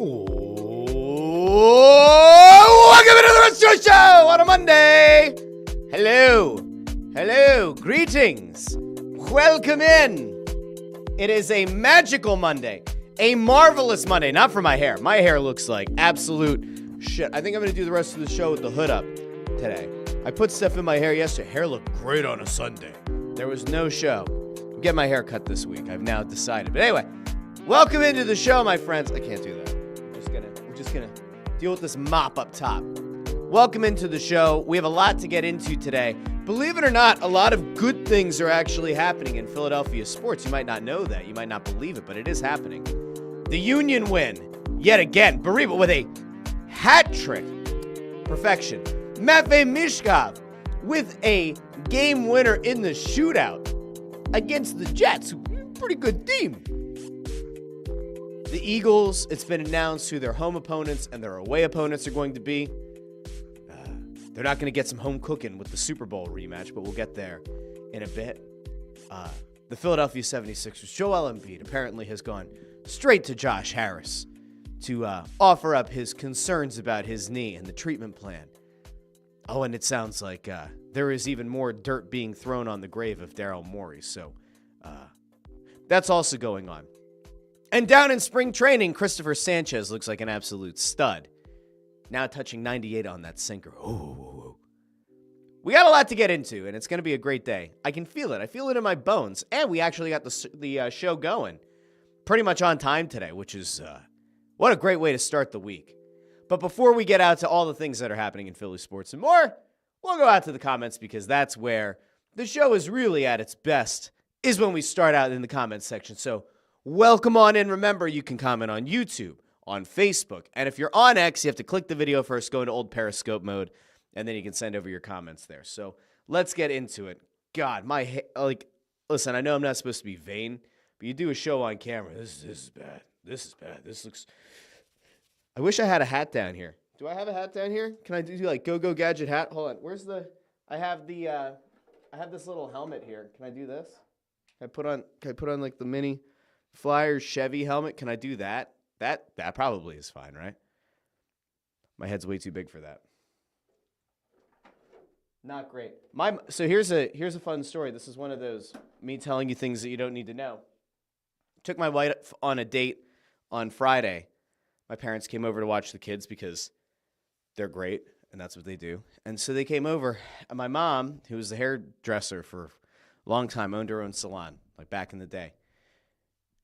Welcome into the Russ Joy Show on a Monday. Hello, greetings. Welcome in. It is a magical Monday, a marvelous Monday. Not for my hair. My hair looks like absolute shit. I think I'm going to do the rest of the show with the hood up today. I put stuff in my hair yesterday. Hair looked great on a Sunday. There was no show. I'm getting my hair cut this week. I've now decided. But anyway, welcome into the show, my friends. I can't do that. We're just gonna deal with this mop up top. Welcome into the show. We have a lot to get into today. Believe it or not, a lot of good things are actually happening in Philadelphia sports. You might not know that. You might not believe it, but it is happening. The Union win yet again. Baribo with a hat trick. Perfection. Matvei Michkov with a game winner in the shootout against the Jets. Pretty good team. The Eagles, it's been announced who their home opponents and their away opponents are going to be. They're not going to get some home cooking with the Super Bowl rematch, but we'll get there in a bit. The Philadelphia 76ers, Joel Embiid, apparently has gone straight to Josh Harris to offer up his concerns about his knee and the treatment plan. Oh, and it sounds like there is even more dirt being thrown on the grave of Daryl Morey, so that's also going on. And down in spring training, Cristopher Sanchez looks like an absolute stud. Now touching 98 on that sinker. Ooh. We got a lot to get into, and it's going to be a great day. I can feel it. I feel it in my bones. And we actually got the show going pretty much on time today, which is what a great way to start the week. But before we get out to all the things that are happening in Philly sports and more, we'll go out to the comments because that's where the show is really at its best, is when we start out in the comments section. So welcome on in. Remember, you can comment on YouTube, on Facebook, and if you're on X, you have to click the video first, go into old Periscope mode, and then you can send over your comments there. So let's get into it. God, listen, I know I'm not supposed to be vain, but you do a show on camera. This is bad. This is bad. This looks... I wish I had a hat down here. Do I have a hat down here? Can I do like go gadget hat? Hold on. Where's the... I have this little helmet here. Can I do this? Can I put on like the mini Flyers Chevy helmet? Can I do that? That probably is fine, right? My head's way too big for that. Not great. So here's a fun story. This is one of those me telling you things that you don't need to know. Took my wife on a date on Friday. My parents came over to watch the kids because they're great and that's what they do. And so they came over. And my mom, who was a hairdresser for a long time, owned her own salon, like back in the day.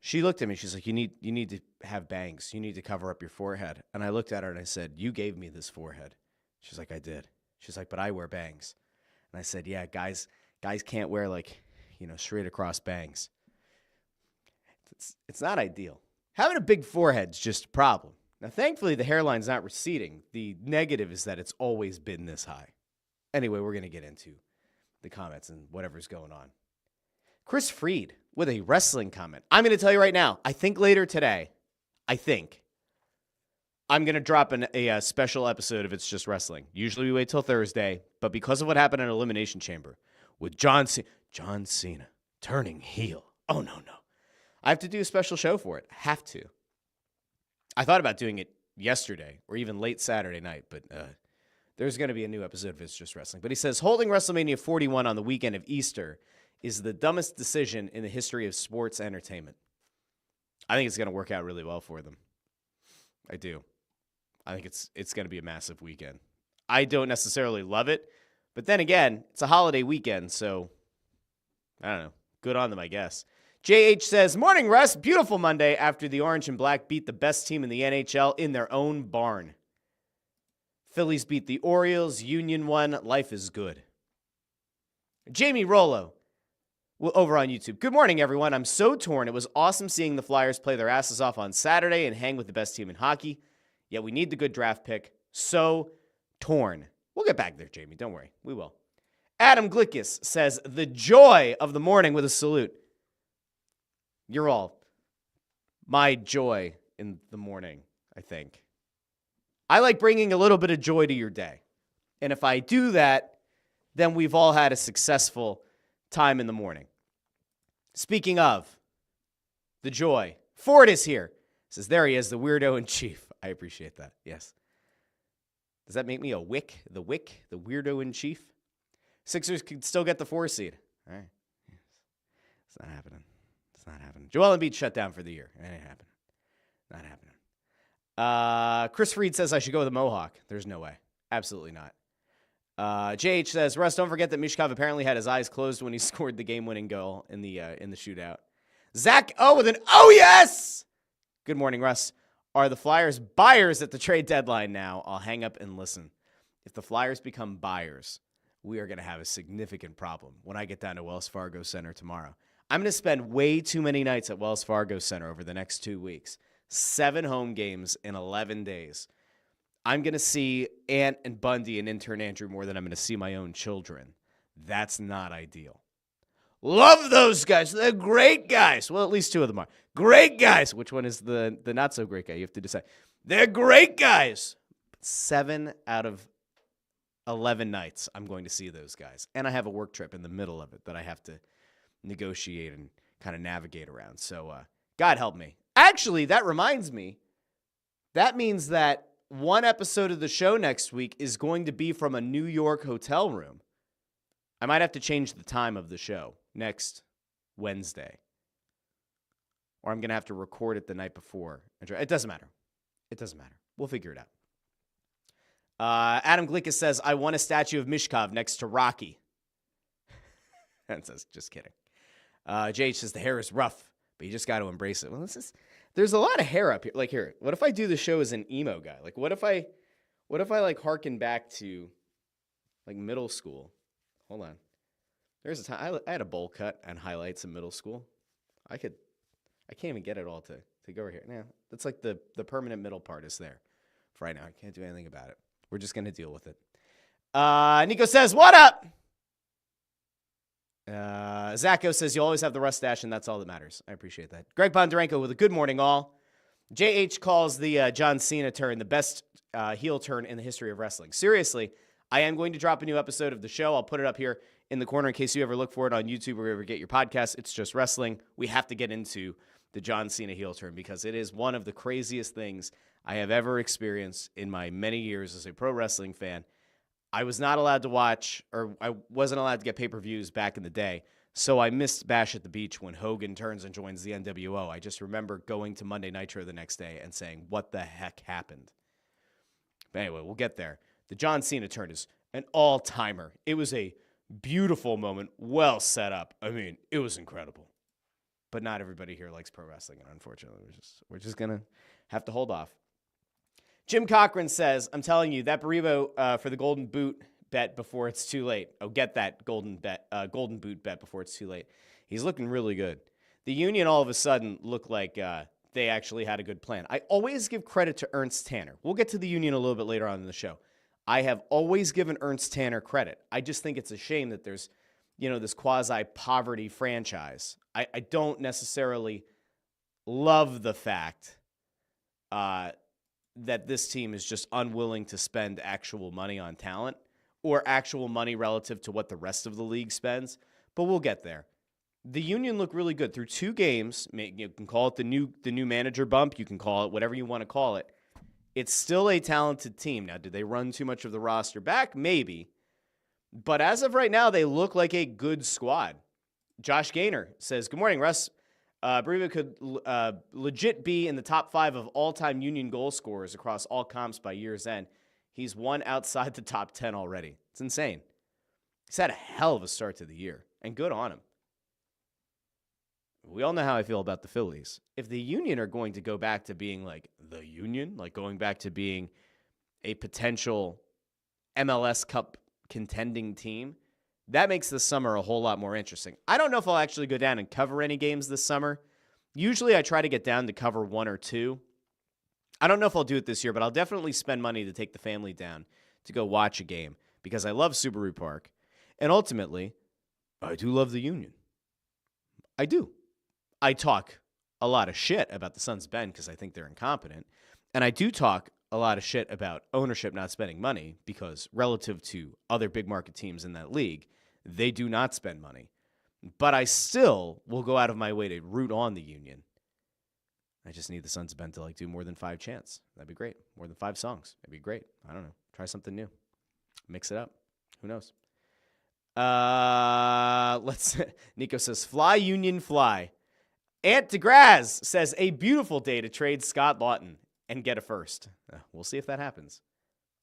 She looked at me. She's like, you need to have bangs. You need to cover up your forehead. And I looked at her and I said, you gave me this forehead. She's like, I did. She's like, but I wear bangs. And I said, yeah, guys can't wear straight across bangs. It's not ideal. Having a big forehead's just a problem. Now, thankfully, the hairline's not receding. The negative is that it's always been this high. Anyway, we're going to get into the comments and whatever's going on. Chris Freed with a wrestling comment. I'm going to tell you right now, I think later today, I'm going to drop a special episode of It's Just Wrestling. Usually we wait till Thursday, but because of what happened in Elimination Chamber with John Cena turning heel. Oh, no. I have to do a special show for it. Have to. I thought about doing it yesterday or even late Saturday night, but there's going to be a new episode of It's Just Wrestling. But he says, holding WrestleMania 41 on the weekend of Easter is the dumbest decision in the history of sports entertainment. I think it's going to work out really well for them. I do. I think it's going to be a massive weekend. I don't necessarily love it, but then again, it's a holiday weekend, so I don't know. Good on them, I guess. JH says, morning, Russ. Beautiful Monday after the Orange and Black beat the best team in the NHL in their own barn. Phillies beat the Orioles. Union won. Life is good. Jamie Rollo over on YouTube. Good morning, everyone. I'm so torn. It was awesome seeing the Flyers play their asses off on Saturday and hang with the best team in hockey. Yet we need the good draft pick. So torn. We'll get back there, Jamie. Don't worry. We will. Adam Glickus says, the joy of the morning with a salute. You're all my joy in the morning, I think. I like bringing a little bit of joy to your day. And if I do that, then we've all had a successful time in the morning. Speaking of the joy, Ford is here. Says, there he is, the weirdo in chief. I appreciate that. Yes. Does that make me a wick? The weirdo in chief? Sixers could still get the 4 seed. All right. It's not happening. It's not happening. Joel Embiid shut down for the year. It ain't happening. Not happening. Chris Freed says I should go with the Mohawk. There's no way. Absolutely not. JH says, Russ, don't forget that Michkov apparently had his eyes closed when he scored the game-winning goal in the shootout. Zach O with an oh yes! Good morning, Russ. Are the Flyers buyers at the trade deadline now? I'll hang up and listen. If the Flyers become buyers, we are going to have a significant problem when I get down to Wells Fargo Center tomorrow. I'm going to spend way too many nights at Wells Fargo Center over the next 2 weeks. 7 home games in 11 days. I'm going to see Ant and Bundy and intern Andrew more than I'm going to see my own children. That's not ideal. Love those guys. They're great guys. Well, at least 2 of them are. Great guys. Which one is the not-so-great guy? You have to decide. They're great guys. 7 out of 11 nights, I'm going to see those guys. And I have a work trip in the middle of it that I have to negotiate and kind of navigate around. So, God help me. Actually, that reminds me. That means that one episode of the show next week is going to be from a New York hotel room. I might have to change the time of the show next Wednesday. Or I'm going to have to record it the night before. It doesn't matter. It doesn't matter. We'll figure it out. Adam Glickus says, I want a statue of Michkov next to Rocky. And says, just kidding. JH says, the hair is rough, but you just got to embrace it. Well, there's a lot of hair up here. Like here, what if I do the show as an emo guy? Like what if I like harken back to like middle school? Hold on. There's a time I had a bowl cut and highlights in middle school. I can't even get it all to go over here. Now, that's like the permanent middle part is there for right now. I can't do anything about it. We're just going to deal with it. Nico says, what up? Zacho says, you always have the Russ stash, and that's all that matters. I appreciate that. Greg Bondarenko with a good morning, all. JH calls the John Cena turn the best heel turn in the history of wrestling. Seriously, I am going to drop a new episode of the show. I'll put it up here in the corner in case you ever look for it on YouTube or wherever you get your podcast. It's just wrestling. We have to get into the John Cena heel turn because it is one of the craziest things I have ever experienced in my many years as a pro wrestling fan. I was not allowed to watch, or I wasn't allowed to get pay-per-views back in the day, so I missed Bash at the Beach when Hogan turns and joins the NWO. I just remember going to Monday Nitro the next day and saying, what the heck happened? But anyway, we'll get there. The John Cena turn is an all-timer. It was a beautiful moment, well set up. I mean, it was incredible. But not everybody here likes pro wrestling, and unfortunately, we're just going to have to hold off. Jim Cochran says, I'm telling you, that Baribo for the Golden Boot bet before it's too late. Oh, get that Golden Boot bet before it's too late. He's looking really good. The Union all of a sudden looked like they actually had a good plan. I always give credit to Ernst Tanner. We'll get to the Union a little bit later on in the show. I have always given Ernst Tanner credit. I just think it's a shame that there's, this quasi-poverty franchise. I don't necessarily love the fact that this team is just unwilling to spend actual money on talent or actual money relative to what the rest of the league spends, but we'll get there. The Union look really good through 2 games. You can call it the new manager bump. You can call it whatever you want to call it. It's still a talented team. Now, did they run too much of the roster back? Maybe. But as of right now, they look like a good squad. Josh Gaynor says, good morning, Russ. Baribo could legit be in the top 5 of all-time Union goal scorers across all comps by year's end. He's one outside the top 10 already. It's insane. He's had a hell of a start to the year, and good on him. We all know how I feel about the Phillies. If the Union are going to go back to being like the Union, like going back to being a potential MLS Cup contending team, that makes the summer a whole lot more interesting. I don't know if I'll actually go down and cover any games this summer. Usually I try to get down to cover 1 or 2. I don't know if I'll do it this year, but I'll definitely spend money to take the family down to go watch a game because I love Subaru Park. And ultimately, I do love the Union. I do. I talk a lot of shit about the Suns' Bend because I think they're incompetent. And I do talk a lot of shit about ownership not spending money because relative to other big market teams in that league, they do not spend money. But I still will go out of my way to root on the Union. I just need the Sons of Ben to do more than 5 chants. That'd be great. More than 5 songs. That'd be great. I don't know. Try something new. Mix it up. Who knows? Nico says, fly, Union, fly. Ant DeGraz says, a beautiful day to trade Scott Lawton and get a first. We'll see if that happens.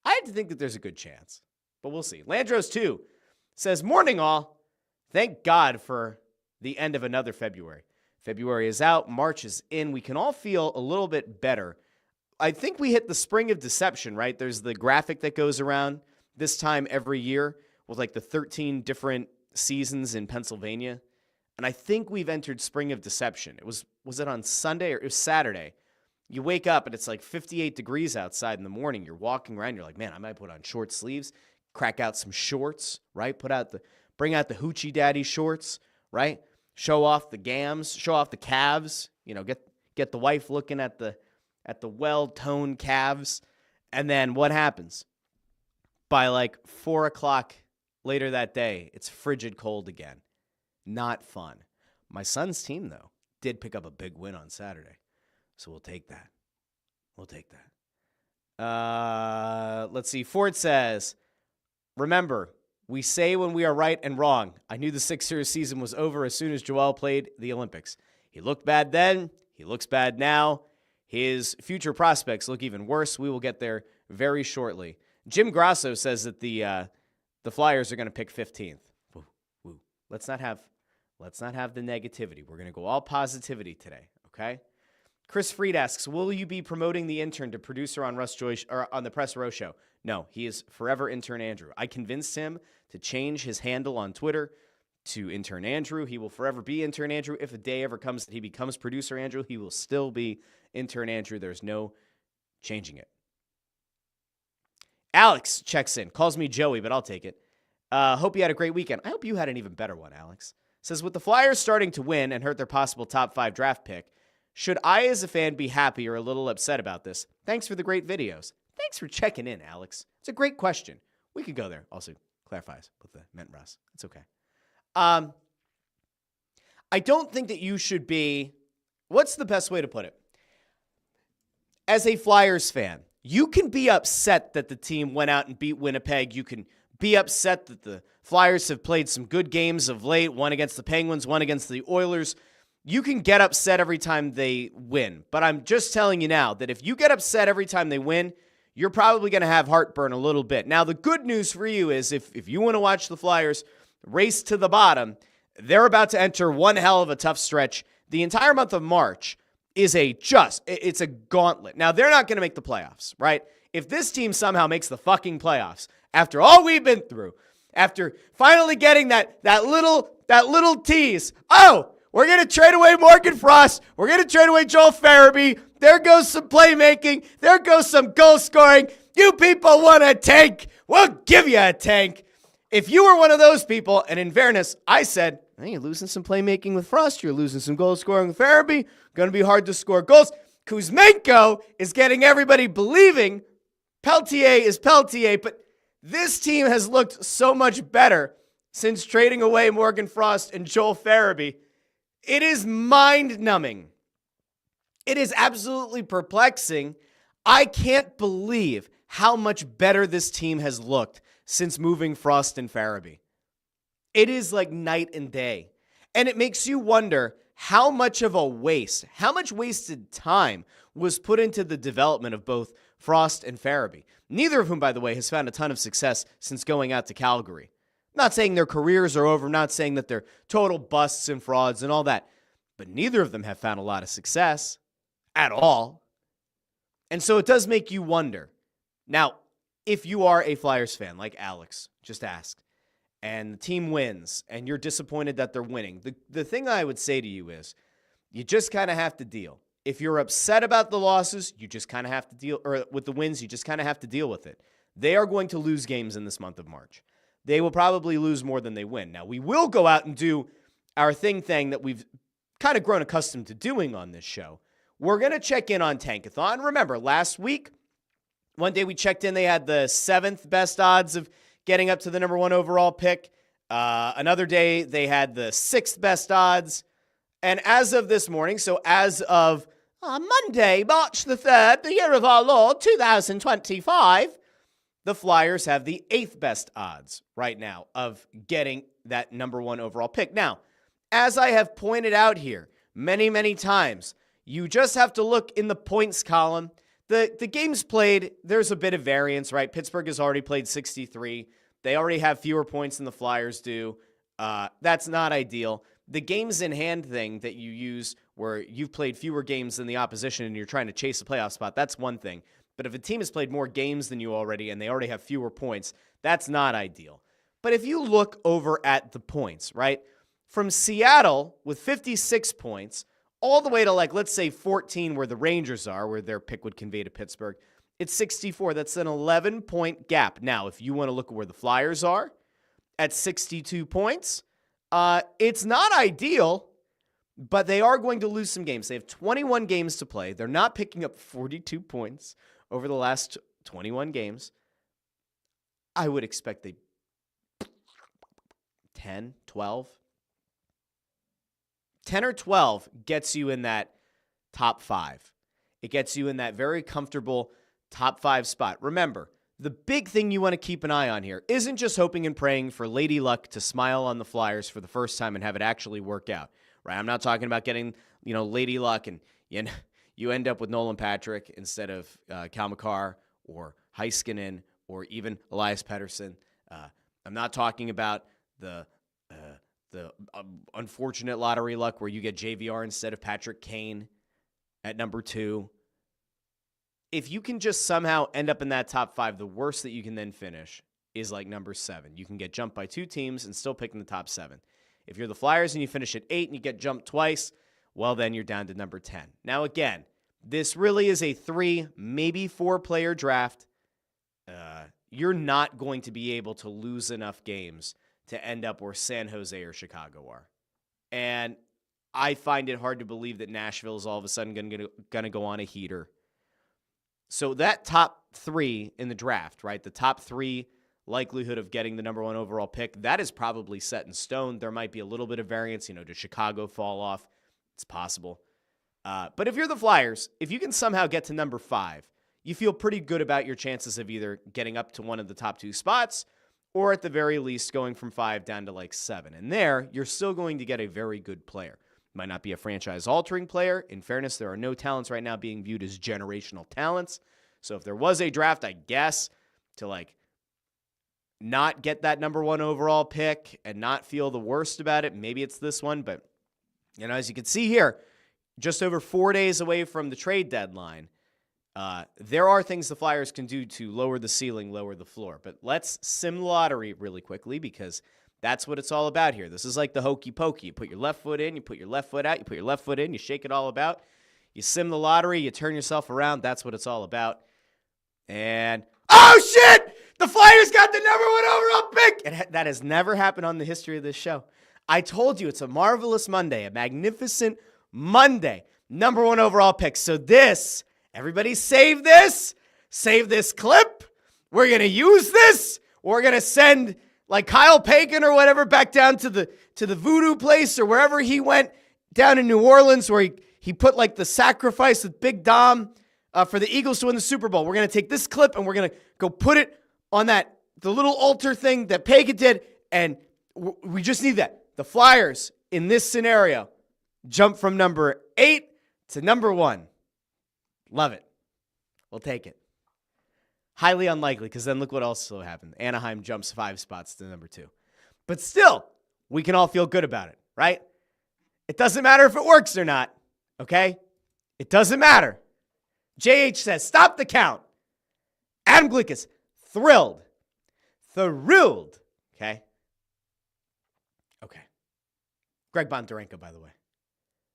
I have to think that there's a good chance, but we'll see. Landros 2 says, morning all. Thank God for the end of another February. February is out. March is in. We can all feel a little bit better. I think we hit the spring of deception, right? There's the graphic that goes around this time every year with the 13 different seasons in Pennsylvania. And I think we've entered spring of deception. Was it on Sunday or it was Saturday? You wake up and it's 58 degrees outside in the morning. You're walking around. You're like, man, I might put on short sleeves, crack out some shorts, right? Bring out the hoochie daddy shorts, right? Show off the gams, show off the calves. Get the wife looking at the well-toned calves. And then what happens? By 4 o'clock later that day, it's frigid cold again. Not fun. My son's team, though, did pick up a big win on Saturday. So we'll take that. Let's see. Ford says, remember, we say when we are right and wrong. I knew the Sixers season was over as soon as Joel played the Olympics. He looked bad then. He looks bad now. His future prospects look even worse. We will get there very shortly. Jim Grasso says that the Flyers are going to pick 15th. Woo, woo. Let's not have the negativity. We're going to go all positivity today, okay? Chris Freed asks, will you be promoting the intern to producer on Russ Joy or on the Press Row Show? No, he is forever intern Andrew. I convinced him to change his handle on Twitter to intern Andrew. He will forever be intern Andrew. If a day ever comes that he becomes producer Andrew, he will still be intern Andrew. There's no changing it. Alex checks in, calls me Joey, but I'll take it. Hope you had a great weekend. I hope you had an even better one, Alex. Says, with the Flyers starting to win and hurt their possible top 5 draft pick, should I as a fan be happy or a little upset about this? Thanks for the great videos. Thanks for checking in, Alex. It's a great question. We could go there. Also clarifies with the mint Russ. It's okay. I don't think that you should be, what's the best way to put it? As a Flyers fan, you can be upset that the team went out and beat Winnipeg. You can be upset that the Flyers have played some good games of late, one against the Penguins, one against the Oilers. You can get upset every time they win. But I'm just telling you now that if you get upset every time they win, you're probably going to have heartburn a little bit. Now, the good news for you is if you want to watch the Flyers race to the bottom, they're about to enter one hell of a tough stretch. The entire month of March is it's a gauntlet. Now, they're not going to make the playoffs, right? If this team somehow makes the fucking playoffs, after all we've been through, after finally getting that little tease, we're going to trade away Morgan Frost. We're going to trade away Joel Farabee. There goes some playmaking. There goes some goal scoring. You people want a tank. We'll give you a tank. If you were one of those people, and in fairness, I said, hey, you're losing some playmaking with Frost. You're losing some goal scoring with Farabee. Going to be hard to score goals. Kuzmenko is getting everybody believing Peltier is Peltier, but this team has looked so much better since trading away Morgan Frost and Joel Farabee. It is mind-numbing. It is absolutely perplexing. I can't believe how much better this team has looked since moving Frost and Farabee. It is like night and day. And it makes you wonder how much of a waste, how much wasted time was put into the development of both Frost and Farabee. Neither of whom, by the way, has found a ton of success since going out to Calgary. I'm not saying their careers are over. I'm not saying that they're total busts and frauds and all that. But neither of them have found a lot of success at all. And so it does make you wonder. Now, if you are a Flyers fan, like Alex just asked, and the team wins, and you're disappointed that they're winning, the thing I would say to you is, you just kind of have to deal. If you're upset about the losses, you just kind of have to deal, or with the wins, you just kind of have to deal with it. They are going to lose games in this month of March. They will probably lose more than they win. Now, we will go out and do our thing that we've kind of grown accustomed to doing on this show. We're going to check in on Tankathon. Remember, last week, one day we checked in, they had the 7th best odds of getting up to the number 1 overall pick. Another day, they had the 6th best odds. And as of this morning, so as of On Monday, March the 3rd, the year of our Lord, 2025, the Flyers have the 8th best odds right now of getting that number 1 overall pick. Now, as I have pointed out here many, many times, you just have to look in the points column. The games played, there's a bit of variance, right? Pittsburgh has already played 63. They already have fewer points than the Flyers do. That's not ideal. The games in hand thing that you use where you've played fewer games than the opposition and you're trying to chase a playoff spot, that's one thing. But if a team has played more games than you already and they already have fewer points, that's not ideal. But if you look over at the points, right? From Seattle with 56 points all the way to, like, let's say 14 where the Rangers are, where their pick would convey to Pittsburgh, it's 64. That's an 11-point gap. Now, if you want to look at where the Flyers are at 62 points, it's not ideal, but they are going to lose some games. They have 21 games to play. They're not picking up 42 points over the last 21 games. I would expect they 10, 12. 10 or 12 gets you in that top 5. It gets you in that very comfortable top 5 spot. Remember, the big thing you want to keep an eye on here isn't just hoping and praying for Lady Luck to smile on the Flyers for the first time and have it actually work out, right? I'm not talking about getting, Lady Luck and you end up with Nolan Patrick instead of Cal McCarr or Heiskanen or even Elias Pettersson. I'm not talking about the unfortunate lottery luck where you get JVR instead of Patrick Kane at number 2. If you can just somehow end up in that top 5, the worst that you can then finish is like number 7. You can get jumped by 2 teams and still pick in the top 7. If you're the Flyers and you finish at 8 and you get jumped twice, well, then you're down to number 10. Now, again, this really is a 3, maybe 4-player draft. You're not going to be able to lose enough games to end up where San Jose or Chicago are. And I find it hard to believe that Nashville is all of a sudden going to go on a heater. So that top 3 in the draft, right, the top 3 likelihood of getting the number 1 overall pick, that is probably set in stone. There might be a little bit of variance. Does Chicago fall off? It's possible. But if you're the Flyers, if you can somehow get to number 5, you feel pretty good about your chances of either getting up to one of the top 2 spots or at the very least going from 5 down to like 7. And there, you're still going to get a very good player. Might not be a franchise-altering player. In fairness, there are no talents right now being viewed as generational talents. So if there was a draft, I guess, to not get that number 1 overall pick and not feel the worst about it, maybe it's this one. But, as you can see here, just over 4 days away from the trade deadline, there are things the Flyers can do to lower the ceiling, lower the floor. But let's sim the lottery really quickly because that's what it's all about here. This is like the hokey pokey. You put your left foot in, you put your left foot out, you put your left foot in, you shake it all about. You sim the lottery, you turn yourself around. That's what it's all about. And, oh shit! The Flyers got the number 1 overall pick! That has never happened on the history of this show. I told you, it's a marvelous Monday, a magnificent Monday. Number 1 overall pick. So this, everybody save this clip. We're going to use this. We're going to send like Kyle Pagan or whatever back down to the voodoo place or wherever he went down in New Orleans where he put like the sacrifice with Big Dom for the Eagles to win the Super Bowl. We're going to take this clip and we're going to go put it on the little altar thing that Pagan did. And we just need that. The Flyers in this scenario jump from number 8 to number 1. Love it. We'll take it. Highly unlikely, because then look what else will happen. Anaheim jumps 5 spots to number 2. But still, we can all feel good about it, right? It doesn't matter if it works or not, okay? It doesn't matter. JH says, stop the count. Adam Glikas, thrilled. Thrilled, okay? Okay. Greg Bondarenko, by the way.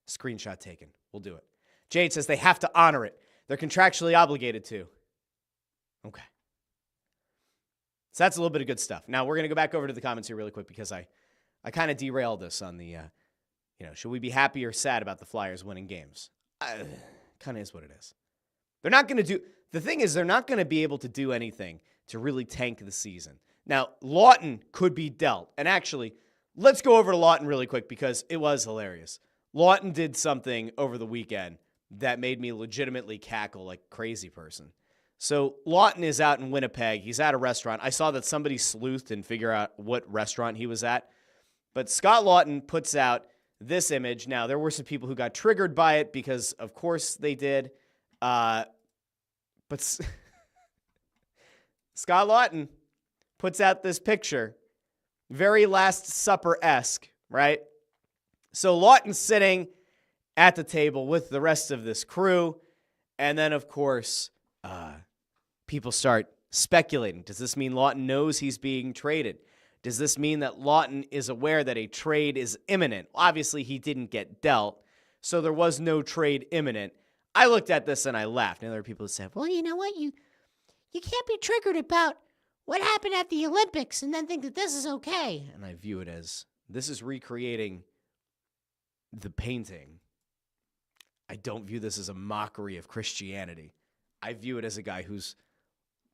Screenshot taken. We'll do it. JH says they have to honor it. They're contractually obligated to. Okay. So that's a little bit of good stuff. Now, we're going to go back over to the comments here really quick because I kind of derailed this on the, should we be happy or sad about the Flyers winning games? Kind of is what it is. They're not going to do, the thing is, they're not going to be able to do anything to really tank the season. Now, Lawton could be dealt. And actually, let's go over to Lawton really quick because it was hilarious. Lawton did something over the weekend that made me legitimately cackle like a crazy person. So Lawton is out in Winnipeg. He's at a restaurant. I saw that somebody sleuthed and figured out what restaurant he was at. But Scott Lawton puts out this image. Now, there were some people who got triggered by it because, of course, they did. But Scott Lawton puts out this picture. Very Last Supper-esque, right? So Lawton's sitting at the table with the rest of this crew. And then, of course, people start speculating. Does this mean Lawton knows he's being traded? Does this mean that Lawton is aware that a trade is imminent? Obviously, he didn't get dealt, so there was no trade imminent. I looked at this and I laughed. And there were people who said, well, you know what? You can't be triggered about what happened at the Olympics and then think that this is okay. And I view it as, this is recreating the painting. I don't view this as a mockery of Christianity. I view it as a guy who's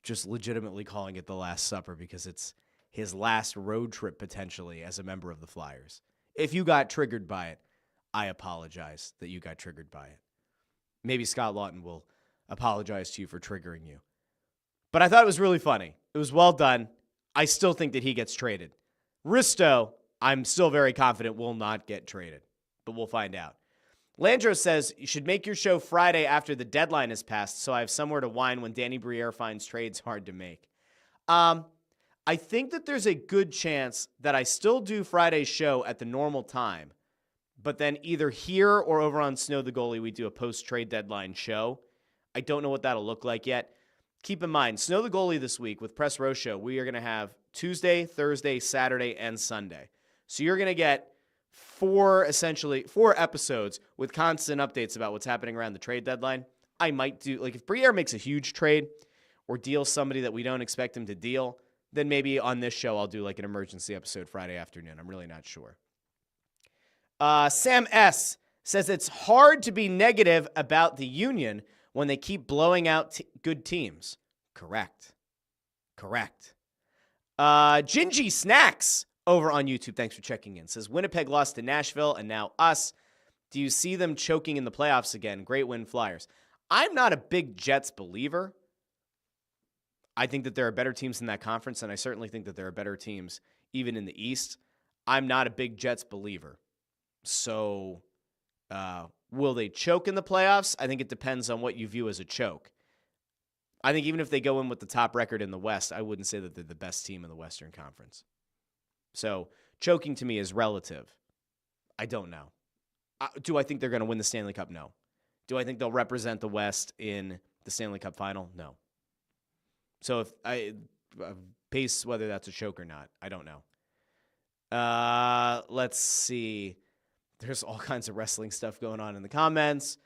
just legitimately calling it the Last Supper because it's his last road trip potentially as a member of the Flyers. If you got triggered by it, I apologize that you got triggered by it. Maybe Scott Lawton will apologize to you for triggering you. But I thought it was really funny. It was well done. I still think that he gets traded. Risto, I'm still very confident will not get traded, but we'll find out. Landro says, you should make your show Friday after the deadline is passed so I have somewhere to whine when Danny Briere finds trades hard to make. I think that there's a good chance that I still do Friday's show at the normal time, but then either here or over on Snow the Goalie, we do a post-trade deadline show. I don't know what that'll look like yet. Keep in mind, Snow the Goalie this week with Press Row Show, we are going to have Tuesday, Thursday, Saturday, and Sunday. So you're going to get four episodes with constant updates about what's happening around the trade deadline. I might do, like if Briere makes a huge trade or deals somebody that we don't expect him to deal, then maybe on this show I'll do like an emergency episode Friday afternoon. I'm really not sure. Sam S. says it's hard to be negative about the Union when they keep blowing out good teams. Correct. Gingy Snacks over on YouTube, thanks for checking in, says Winnipeg lost to Nashville and now us. Do you see them choking in the playoffs again? Great win, Flyers. I'm not a big Jets believer. I think that there are better teams in that conference, and I certainly think that there are better teams even in the East. I'm not a big Jets believer. So will they choke in the playoffs? I think it depends on what you view as a choke. I think even if they go in with the top record in the West, I wouldn't say that they're the best team in the Western Conference. So choking to me is relative. I don't know. Do I think they're going to win the Stanley Cup? No. Do I think they'll represent the West in the Stanley Cup final? No. So if I pace whether that's a choke or not, I don't know. Let's see. There's all kinds of wrestling stuff going on in the comments.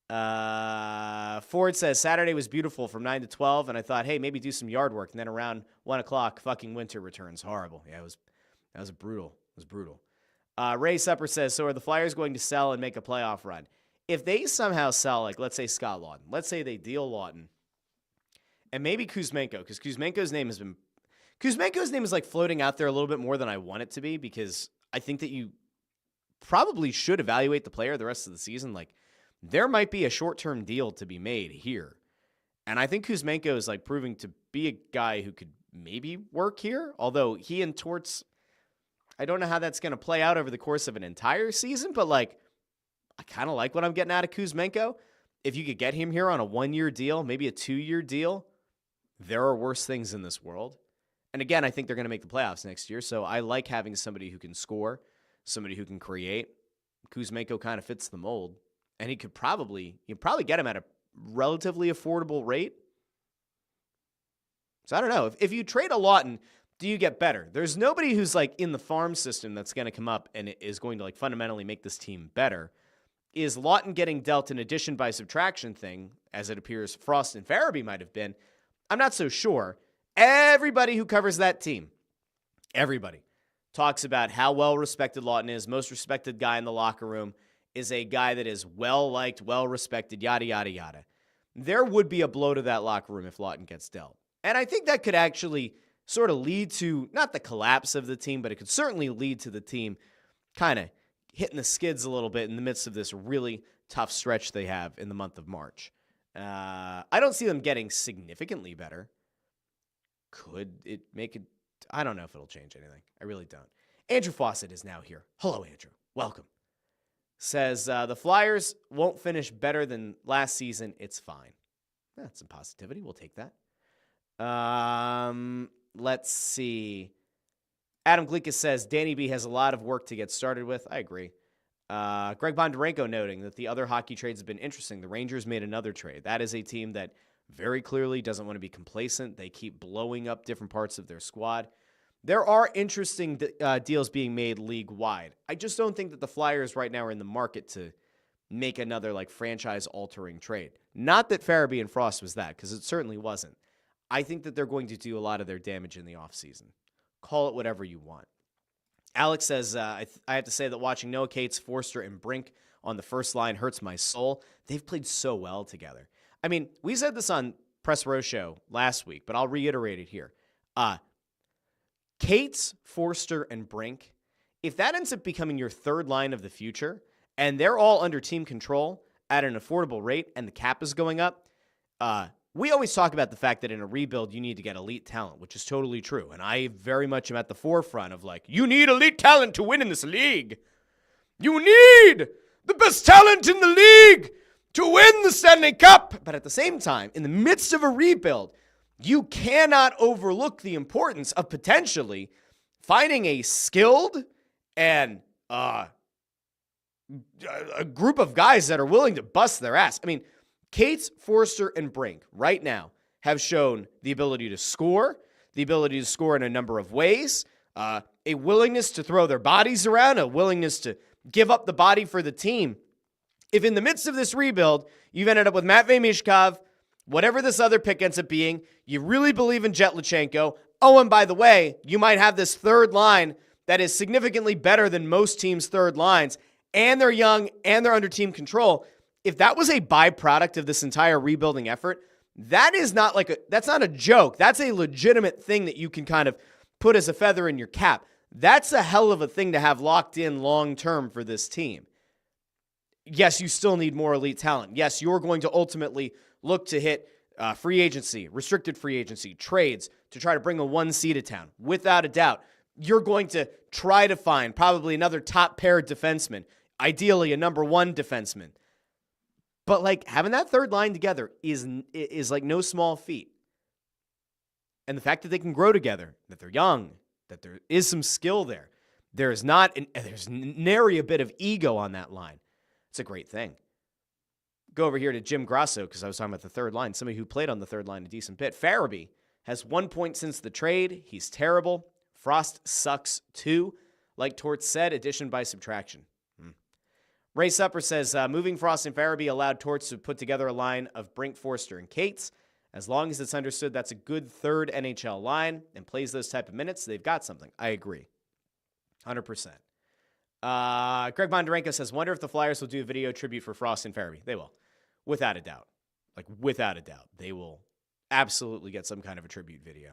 Ford says, Saturday was beautiful from 9 to 12, and I thought, hey, maybe do some yard work. And then around 1 o'clock, fucking winter returns. Horrible. Yeah, that was brutal. It was brutal. Ray Supper says, so are the Flyers going to sell and make a playoff run? If they somehow sell, like, let's say Scott Lawton. Let's say they deal Lawton. And maybe Kuzmenko, because Kuzmenko's name is like floating out there a little bit more than I want it to be, because I think that you probably should evaluate the player the rest of the season. Like, there might be a short-term deal to be made here. And I think Kuzmenko is like proving to be a guy who could maybe work here. Although he and Torts, I don't know how that's going to play out over the course of an entire season, but like, I kind of like what I'm getting out of Kuzmenko. If you could get him here on a 1-year deal, maybe a 2-year deal, there are worse things in this world. And again, I think they're going to make the playoffs next year. So I like having somebody who can score, somebody who can create. Kuzmenko kind of fits the mold. And you'd probably get him at a relatively affordable rate. So I don't know. If you trade a Lawton, do you get better? There's nobody who's like in the farm system that's going to come up and is going to like fundamentally make this team better. Is Lawton getting dealt an addition by subtraction thing, as it appears Frost and Farabee might have been? I'm not so sure. Everybody who covers that team, everybody, talks about how well-respected Lawton is. Most respected guy in the locker room, is a guy that is well-liked, well-respected, yada, yada, yada. There would be a blow to that locker room if Lawton gets dealt. And I think that could actually sort of lead to, not the collapse of the team, but it could certainly lead to the team kind of hitting the skids a little bit in the midst of this really tough stretch they have in the month of March. I don't see them getting significantly better. Could it make it? I don't know if it'll change anything. I really don't. Andrew Fawcett is now here. Hello, Andrew. Welcome. Says, the Flyers won't finish better than last season. It's fine. That's some positivity. We'll take that. Let's see. Adam Gleekus says, Danny B has a lot of work to get started with. I agree. Greg Bondarenko noting that the other hockey trades have been interesting. The Rangers made another trade. That is a team that very clearly doesn't want to be complacent. They keep blowing up different parts of their squad. There are interesting deals being made league-wide. I just don't think that the Flyers right now are in the market to make another like franchise-altering trade. Not that Farabee and Frost was that, because it certainly wasn't. I think that they're going to do a lot of their damage in the offseason. Call it whatever you want. Alex says, I have to say that watching Noah Cates, Forster, and Brink on the first line hurts my soul. They've played so well together. I mean, we said this on Press Row Show last week, but I'll reiterate it here. Cates, Forster, and Brink, if that ends up becoming your third line of the future, and they're all under team control at an affordable rate, and the cap is going up, we always talk about the fact that in a rebuild, you need to get elite talent, which is totally true. And I very much am at the forefront of like, you need elite talent to win in this league. You need the best talent in the league to win the Stanley Cup. But at the same time, in the midst of a rebuild, you cannot overlook the importance of potentially finding a skilled and a group of guys that are willing to bust their ass. I mean, Cates, Forster, and Brink right now have shown the ability to score in a number of ways, a willingness to throw their bodies around, a willingness to give up the body for the team. If in the midst of this rebuild, you've ended up with Matvei Michkov, whatever this other pick ends up being, you really believe in Jet Lachenko. Oh, and by the way, you might have this third line that is significantly better than most teams' third lines, and they're young, and they're under team control. If that was a byproduct of this entire rebuilding effort, that's not a joke. That's a legitimate thing that you can kind of put as a feather in your cap. That's a hell of a thing to have locked in long-term for this team. Yes, you still need more elite talent. Yes, you're going to ultimately look to hit free agency, restricted free agency, trades to try to bring a one seed to town. Without a doubt, you're going to try to find probably another top pair defenseman, ideally a number one defenseman. But like having that third line together is like no small feat. And the fact that they can grow together, that they're young, that there is some skill there, there's nary a bit of ego on that line. It's a great thing. Go over here to Jim Grasso because I was talking about the third line. Somebody who played on the third line a decent bit. Farabee has 1 point since the trade. He's terrible. Frost sucks too. Like Torts said, addition by subtraction. Ray Supper says, moving Frost and Farabee allowed Torts to put together a line of Brink, Forster, and Cates. As long as it's understood that's a good third NHL line and plays those type of minutes, they've got something. I agree. 100%. Greg Bondarenko says, wonder if the Flyers will do a video tribute for Frost and Farabee. They will. Without a doubt. Without a doubt. They will absolutely get some kind of a tribute video.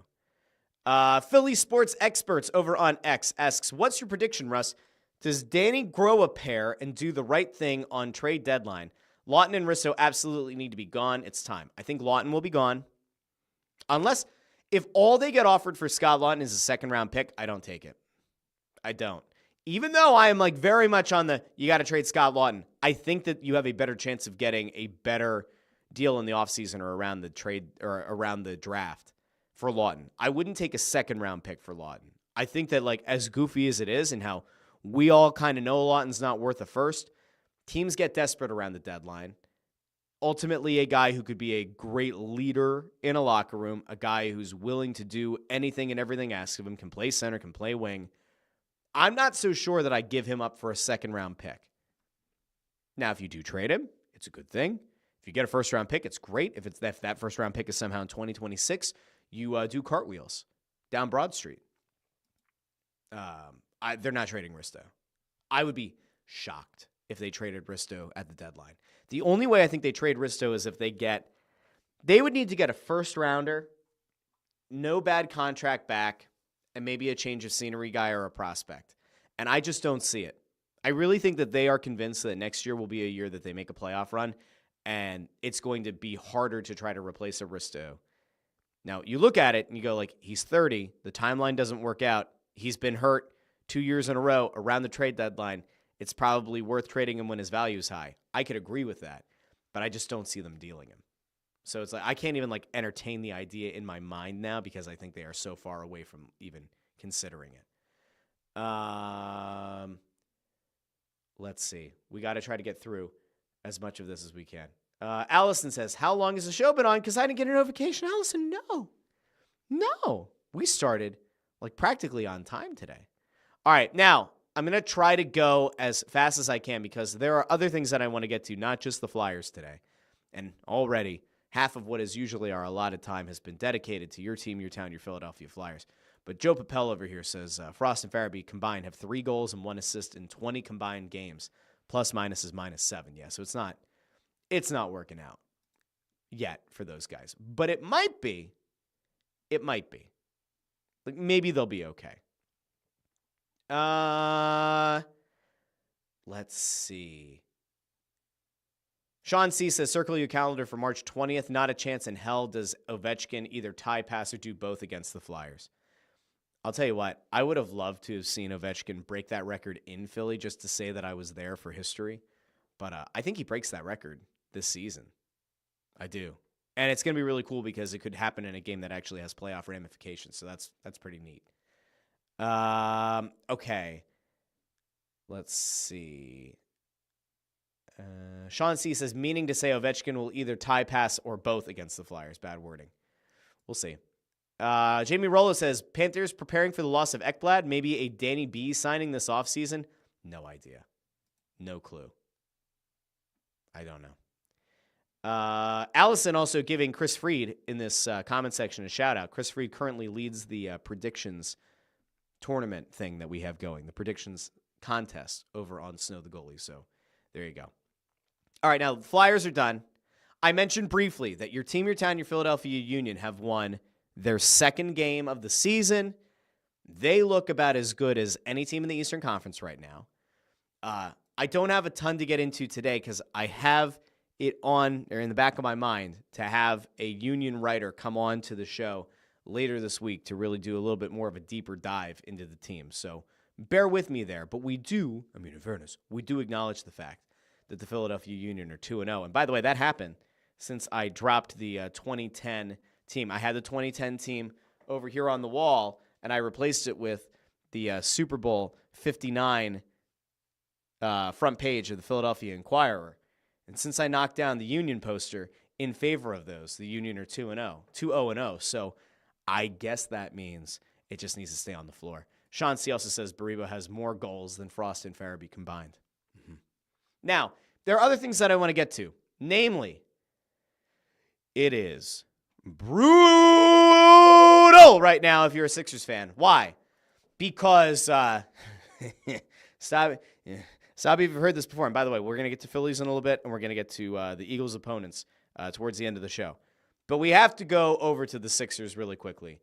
Philly Sports Experts over on X asks, what's your prediction, Russ? Does Danny grow a pair and do the right thing on trade deadline? Lawton and Risto absolutely need to be gone. It's time. I think Lawton will be gone. Unless, if all they get offered for Scott Lawton is a second-round pick, I don't take it. I don't. Even though I am very much on the, you got to trade Scott Lawton, I think that you have a better chance of getting a better deal in the offseason or around the trade or around the draft for Lawton. I wouldn't take a second-round pick for Lawton. I think that as goofy as it is and how we all kind of know Lawton's not worth a first, teams get desperate around the deadline. Ultimately, a guy who could be a great leader in a locker room, a guy who's willing to do anything and everything asked of him, can play center, can play wing. I'm not so sure that I give him up for a second-round pick. Now, if you do trade him, it's a good thing. If you get a first-round pick, it's great. If that first-round pick is somehow in 2026, you do cartwheels down Broad Street. They're not trading Risto. I would be shocked if they traded Risto at the deadline. The only way I think they trade Risto is if they would need to get a first-rounder, no bad contract back, and maybe a change of scenery guy or a prospect. And I just don't see it. I really think that they are convinced that next year will be a year that they make a playoff run, and it's going to be harder to try to replace Aristo. Now, you look at it and you go like, he's 30. The timeline doesn't work out. He's been hurt 2 years in a row around the trade deadline. It's probably worth trading him when his value is high. I could agree with that, but I just don't see them dealing him. So it's like I can't even like entertain the idea in my mind now because I think they are so far away from even considering it. Let's see. We got to try to get through as much of this as we can. Allison says, how long has the show been on? Because I didn't get a notification. Allison, no. We started like practically on time today. All right, now I'm going to try to go as fast as I can because there are other things that I want to get to, not just the Flyers today. And already half of what is usually our allotted time has been dedicated to your team, your town, your Philadelphia Flyers. But Joe Papel over here says, Frost and Farabee combined have 3 goals and 1 assist in 20 combined games. Plus minus is -7. Yeah, so it's not working out yet for those guys. But it might be. Like maybe they'll be okay. Let's see. Sean C. says, circle your calendar for March 20th. Not a chance in hell does Ovechkin either tie, pass, or do both against the Flyers. I'll tell you what, I would have loved to have seen Ovechkin break that record in Philly just to say that I was there for history. But I think he breaks that record this season. I do. And it's going to be really cool because it could happen in a game that actually has playoff ramifications. So that's pretty neat. Okay. Let's see. Sean C. says, meaning to say Ovechkin will either tie, pass, or both against the Flyers. Bad wording. We'll see. Jamie Rollo says, Panthers preparing for the loss of Ekblad. Maybe a Danny B signing this offseason. No idea. No clue. I don't know. Allison also giving Chris Freed in this comment section a shout out. Chris Freed currently leads the predictions tournament thing that we have going, the predictions contest over on Snow the Goalie. So there you go. All right, now the Flyers are done. I mentioned briefly that your team, your town, your Philadelphia Union have won their second game of the season. They look about as good as any team in the Eastern Conference right now. I don't have a ton to get into today because I have it on or in the back of my mind to have a Union writer come on to the show later this week to really do a little bit more of a deeper dive into the team. So bear with me there. But we do, in fairness, we do acknowledge the fact that the Philadelphia Union are 2-0. And by the way, that happened since I dropped the 2010 team. I had the 2010 team over here on the wall, and I replaced it with the Super Bowl 59 front page of the Philadelphia Inquirer. And since I knocked down the Union poster in favor of those, the Union are 2-0. So I guess that means it just needs to stay on the floor. Sean C. also says Baribo has more goals than Frost and Farabee combined. Mm-hmm. Now, there are other things that I want to get to. Namely, it is brutal right now if you're a Sixers fan. Why? Because, stop if you've heard this before. And by the way, we're going to get to Phillies in a little bit, and we're going to get to the Eagles' opponents towards the end of the show. But we have to go over to the Sixers really quickly.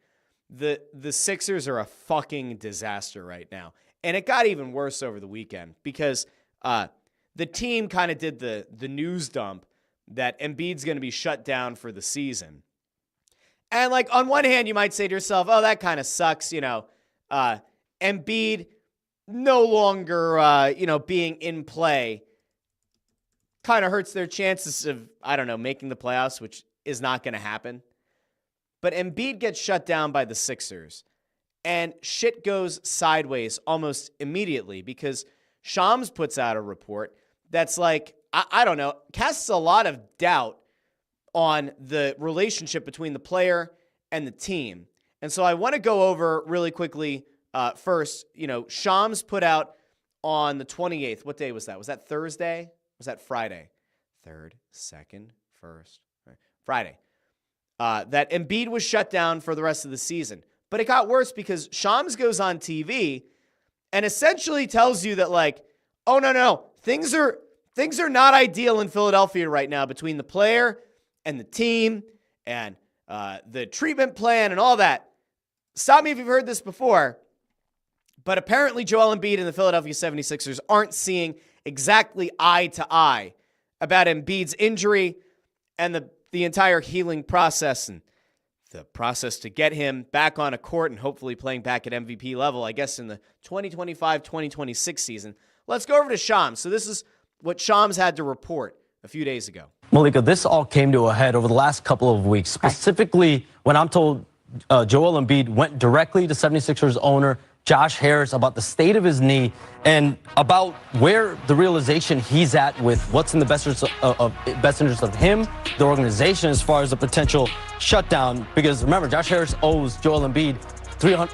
The Sixers are a fucking disaster right now. And it got even worse over the weekend because the team kind of did the news dump that Embiid's going to be shut down for the season. And, like, on one hand, you might say to yourself, oh, that kind of sucks, Embiid no longer, being in play kind of hurts their chances of, making the playoffs, which is not going to happen. But Embiid gets shut down by the Sixers, and shit goes sideways almost immediately because Shams puts out a report that's like, casts a lot of doubt on the relationship between the player and the team. And so I want to go over really quickly first, Shams put out on the 28th. What day was that? Was that Thursday? Was that Friday? 3rd, 2nd, 1st, Friday. That Embiid was shut down for the rest of the season. But it got worse because Shams goes on TV and essentially tells you that, like, oh, no, things are not ideal in Philadelphia right now between the player and the team and the treatment plan and all that. Stop me if you've heard this before. But apparently Joel Embiid and the Philadelphia 76ers aren't seeing exactly eye to eye about Embiid's injury and the entire healing process and the process to get him back on a court and hopefully playing back at MVP level, I guess, in the 2025-2026 season. Let's go over to Shams. So this is what Shams had to report a few days ago. Malika, this all came to a head over the last couple of weeks, specifically when I'm told Joel Embiid went directly to 76ers owner Josh Harris about the state of his knee and about where the realization he's at with what's in the best interest of him, the organization, as far as a potential shutdown. Because remember, Josh Harris owes Joel Embiid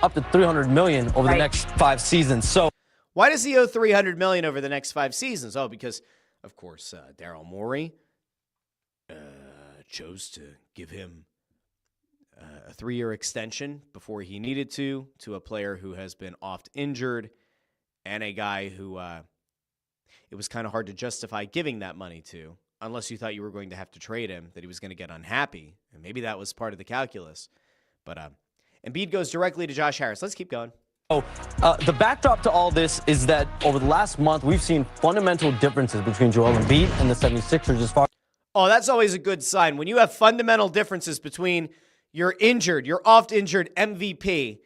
up to $300 million over the next 5 seasons. So why does he owe $300 million over the next 5 seasons? Oh, because, of course, Daryl Morey chose to give him a 3-year extension before he needed to a player who has been oft injured and a guy who it was kind of hard to justify giving that money to unless you thought you were going to have to trade him, that he was going to get unhappy. And maybe that was part of the calculus. But Embiid goes directly to Josh Harris. Let's keep going. The backdrop to all this is that over the last month, we've seen fundamental differences between Joel Embiid and the 76ers as far. Oh, that's always a good sign. When you have fundamental differences between your oft injured MVP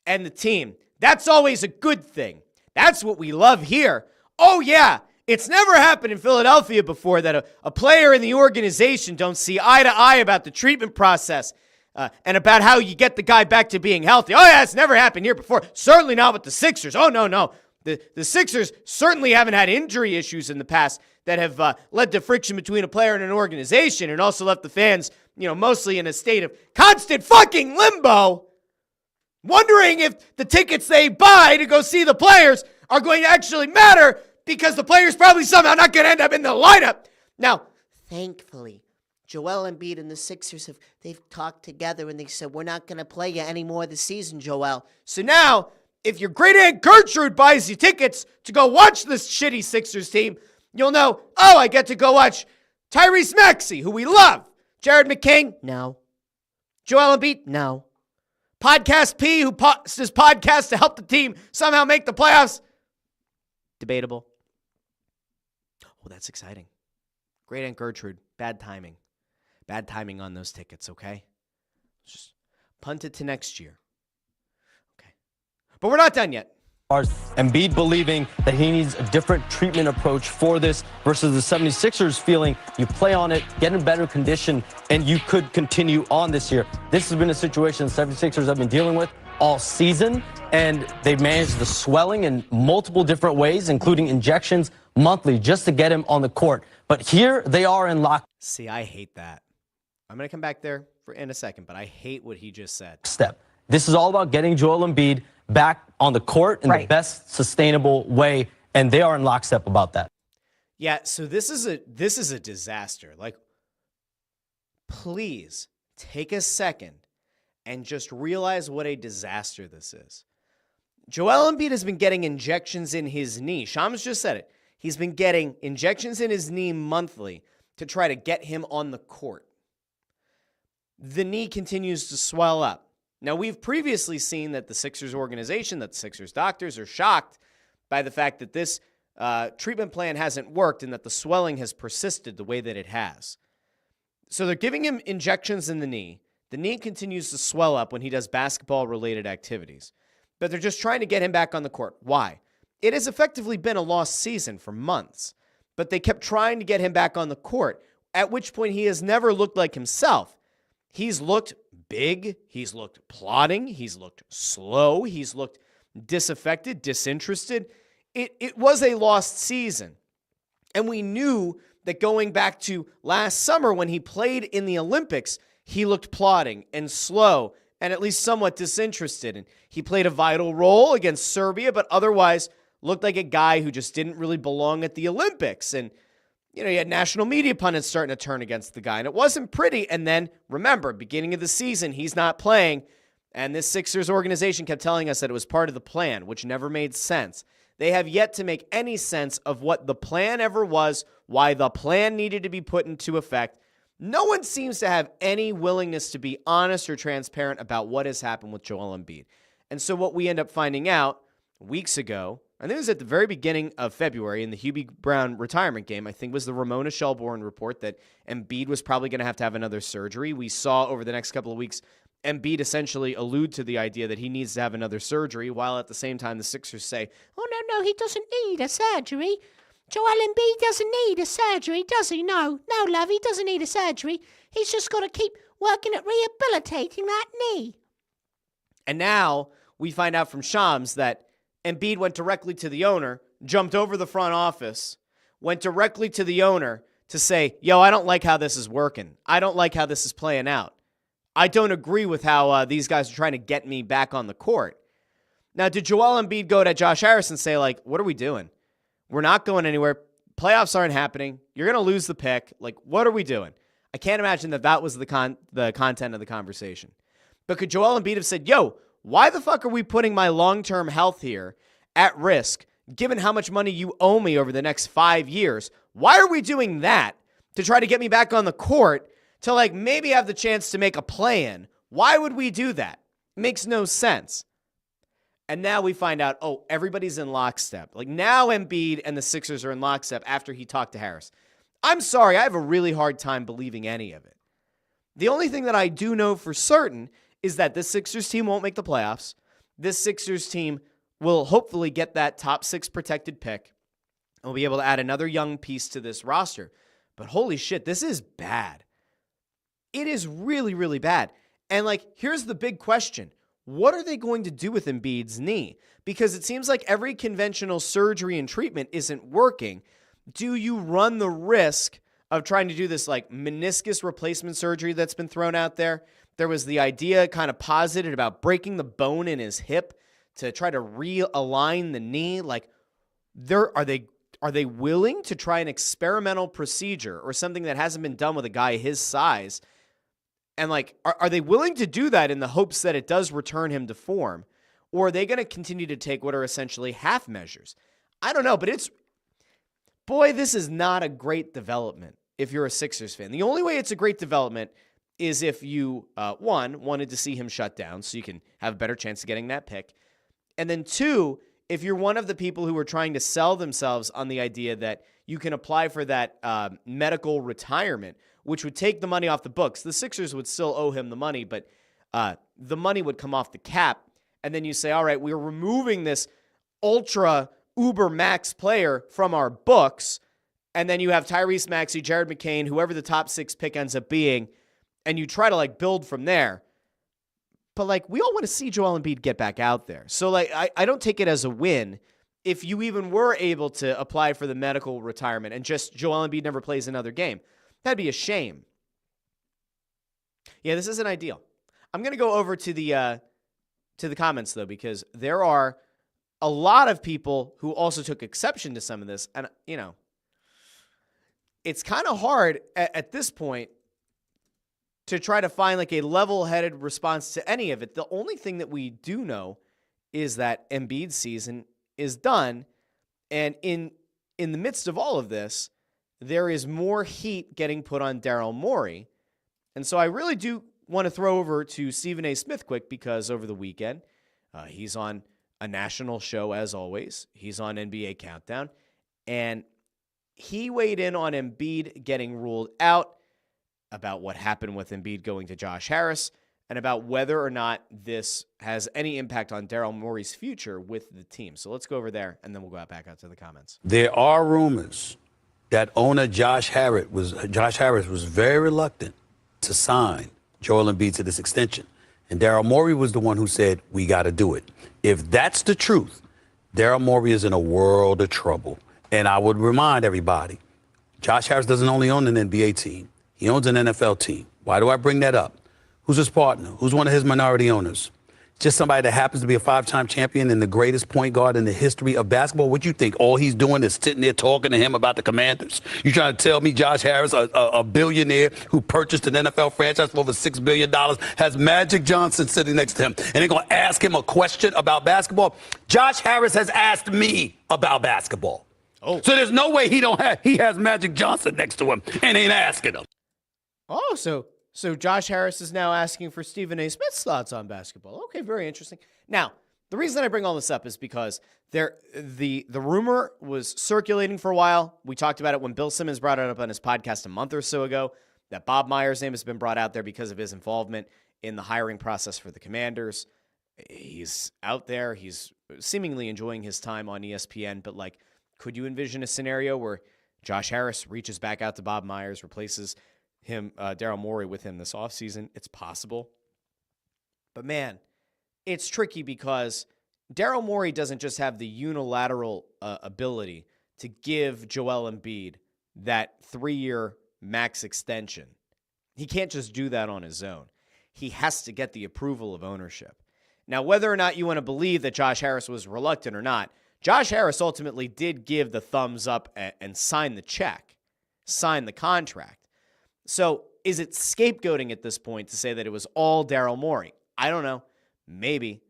and the team, that's always a good thing. That's what we love here. Oh, yeah, it's never happened in Philadelphia before that a player in the organization don't see eye to eye about the treatment process and about how you get the guy back to being healthy. Oh, yeah, it's never happened here before. Certainly not with the Sixers. Oh, no. The Sixers certainly haven't had injury issues in the past that have led to friction between a player and an organization and also left the fans, mostly in a state of constant fucking limbo, wondering if the tickets they buy to go see the players are going to actually matter because the players probably somehow not going to end up in the lineup. Now, thankfully, Joel Embiid and the Sixers they've talked together and they said, we're not going to play you anymore this season, Joel. So now, if your great Aunt Gertrude buys you tickets to go watch this shitty Sixers team, you'll know, oh, I get to go watch Tyrese Maxey, who we love. Jared McCain? No. Joel Embiid? No. Podcast P, who posts his podcast to help the team somehow make the playoffs? Debatable. Oh, that's exciting. Great Aunt Gertrude. Bad timing. Bad timing on those tickets, okay? Just punt it to next year. Okay. But we're not done yet. Embiid believing that he needs a different treatment approach for this versus the 76ers feeling you play on it, get in better condition, and you could continue on this year. This has been a situation the 76ers have been dealing with all season, and they've managed the swelling in multiple different ways, including injections monthly, just to get him on the court. But here they are in lock. See, I hate that. I'm going to come back there in a second, but I hate what he just said. Step. This is all about getting Joel Embiid back on the court in the best sustainable way, and they are in lockstep about that. Yeah, so this is a disaster. Like, please take a second and just realize what a disaster this is. Joel Embiid has been getting injections in his knee. Shams just said it. He's been getting injections in his knee monthly to try to get him on the court. The knee continues to swell up. Now, we've previously seen that the Sixers organization, that the Sixers doctors are shocked by the fact that this treatment plan hasn't worked and that the swelling has persisted the way that it has. So they're giving him injections in the knee. The knee continues to swell up when he does basketball-related activities. But they're just trying to get him back on the court. Why? It has effectively been a lost season for months. But they kept trying to get him back on the court, at which point he has never looked like himself. He's looked big, he's looked plodding, he's looked slow, he's looked disaffected, disinterested. It was a lost season. And we knew that going back to last summer when he played in the Olympics, he looked plodding and slow and at least somewhat disinterested. And he played a vital role against Serbia, but otherwise looked like a guy who just didn't really belong at the Olympics. And you had national media pundits starting to turn against the guy, and it wasn't pretty. And then, remember, beginning of the season, he's not playing, and this Sixers organization kept telling us that it was part of the plan, which never made sense. They have yet to make any sense of what the plan ever was, why the plan needed to be put into effect. No one seems to have any willingness to be honest or transparent about what has happened with Joel Embiid. And so what we end up finding out weeks ago, I think it was at the very beginning of February in the Hubie Brown retirement game, I think was the Ramona Shelbourne report that Embiid was probably going to have another surgery. We saw over the next couple of weeks Embiid essentially allude to the idea that he needs to have another surgery, while at the same time the Sixers say, oh, no, he doesn't need a surgery. Joel Embiid doesn't need a surgery, does he? No, love, he doesn't need a surgery. He's just got to keep working at rehabilitating that knee. And now we find out from Shams that Embiid went directly to the owner, jumped over the front office, went directly to the owner to say, yo, I don't like how this is working. I don't like how this is playing out. I don't agree with how these guys are trying to get me back on the court. Now, did Joel Embiid go to Josh Harris and say, like, what are we doing? We're not going anywhere. Playoffs aren't happening. You're going to lose the pick. Like, what are we doing? I can't imagine that was the content of the conversation. But could Joel Embiid have said, yo, why the fuck are we putting my long-term health here at risk, given how much money you owe me over the next 5 years? Why are we doing that to try to get me back on the court to, like, maybe have the chance to make a play-in? Why would we do that? It makes no sense. And now we find out, oh, everybody's in lockstep. Like, now Embiid and the Sixers are in lockstep after he talked to Harris. I'm sorry, I have a really hard time believing any of it. The only thing that I do know for certain is that this Sixers team won't make the playoffs. This Sixers team will hopefully get that top 6 protected pick and will be able to add another young piece to this roster. But holy shit, this is bad. It is really, really bad. And, like, here's the big question. What are they going to do with Embiid's knee? Because it seems like every conventional surgery and treatment isn't working. Do you run the risk of trying to do this, like, meniscus replacement surgery that's been thrown out there? There was the idea kind of posited about breaking the bone in his hip to try to realign the knee. Like, are they willing to try an experimental procedure or something that hasn't been done with a guy his size? And, like, are they willing to do that in the hopes that it does return him to form? Or are they going to continue to take what are essentially half measures? I don't know, but boy, this is not a great development if you're a Sixers fan. The only way it's a great development is if you, one, wanted to see him shut down so you can have a better chance of getting that pick. And then two, if you're one of the people who are trying to sell themselves on the idea that you can apply for that medical retirement, which would take the money off the books. The Sixers would still owe him the money, but the money would come off the cap. And then you say, all right, we're removing this ultra uber max player from our books. And then you have Tyrese Maxey, Jared McCain, whoever the top 6 pick ends up being, and you try to, like, build from there. But, like, we all want to see Joel Embiid get back out there. So, like, I don't take it as a win if you even were able to apply for the medical retirement and just Joel Embiid never plays another game. That'd be a shame. Yeah, this isn't ideal. I'm going to go over to the comments, though, because there are a lot of people who also took exception to some of this. And, you know, it's kind of hard at this point to try to find, like, a level-headed response to any of it. The only thing that we do know is that Embiid's season is done. And in the midst of all of this, there is more heat getting put on Daryl Morey. And so I really do want to throw over to Stephen A. Smith quick, because over the weekend, he's on a national show as always. He's on NBA Countdown. And he weighed in on Embiid getting ruled out, about what happened with Embiid going to Josh Harris, and about whether or not this has any impact on Daryl Morey's future with the team. So let's go over there, and then we'll go back out to the comments. There are rumors that owner Josh Harris was very reluctant to sign Joel Embiid to this extension. And Daryl Morey was the one who said, we got to do it. If that's the truth, Daryl Morey is in a world of trouble. And I would remind everybody, Josh Harris doesn't only own an NBA team. He owns an NFL team. Why do I bring that up? Who's his partner? Who's one of his minority owners? Just somebody that happens to be a 5-time champion and the greatest point guard in the history of basketball. What you think? All he's doing is sitting there talking to him about the Commanders? You trying to tell me Josh Harris, a billionaire who purchased an NFL franchise for over $6 billion, has Magic Johnson sitting next to him, and they're going to ask him a question about basketball? Josh Harris has asked me about basketball. Oh. So there's no way he has Magic Johnson next to him and ain't asking him. Oh, so Josh Harris is now asking for Stephen A. Smith's thoughts on basketball. Okay, very interesting. Now, The reason I bring all this up is because the rumor was circulating for a while. We talked about it when Bill Simmons brought it up on his podcast a month or so ago, that Bob Myers' name has been brought out there because of his involvement in the hiring process for the Commanders. He's out there. He's seemingly enjoying his time on ESPN, but like, could you envision a scenario where Josh Harris reaches back out to Bob Myers, replaces him, Daryl Morey with him this offseason? It's possible. But man, it's tricky because Daryl Morey doesn't just have the unilateral ability to give Joel Embiid that 3-year max extension. He can't just do that on his own. He has to get the approval of ownership. Now, whether or not you want to believe that Josh Harris was reluctant or not, Josh Harris ultimately did give the thumbs up and sign the check, sign the contract. So is it scapegoating at this point to say that it was all Daryl Morey? I don't know. Maybe.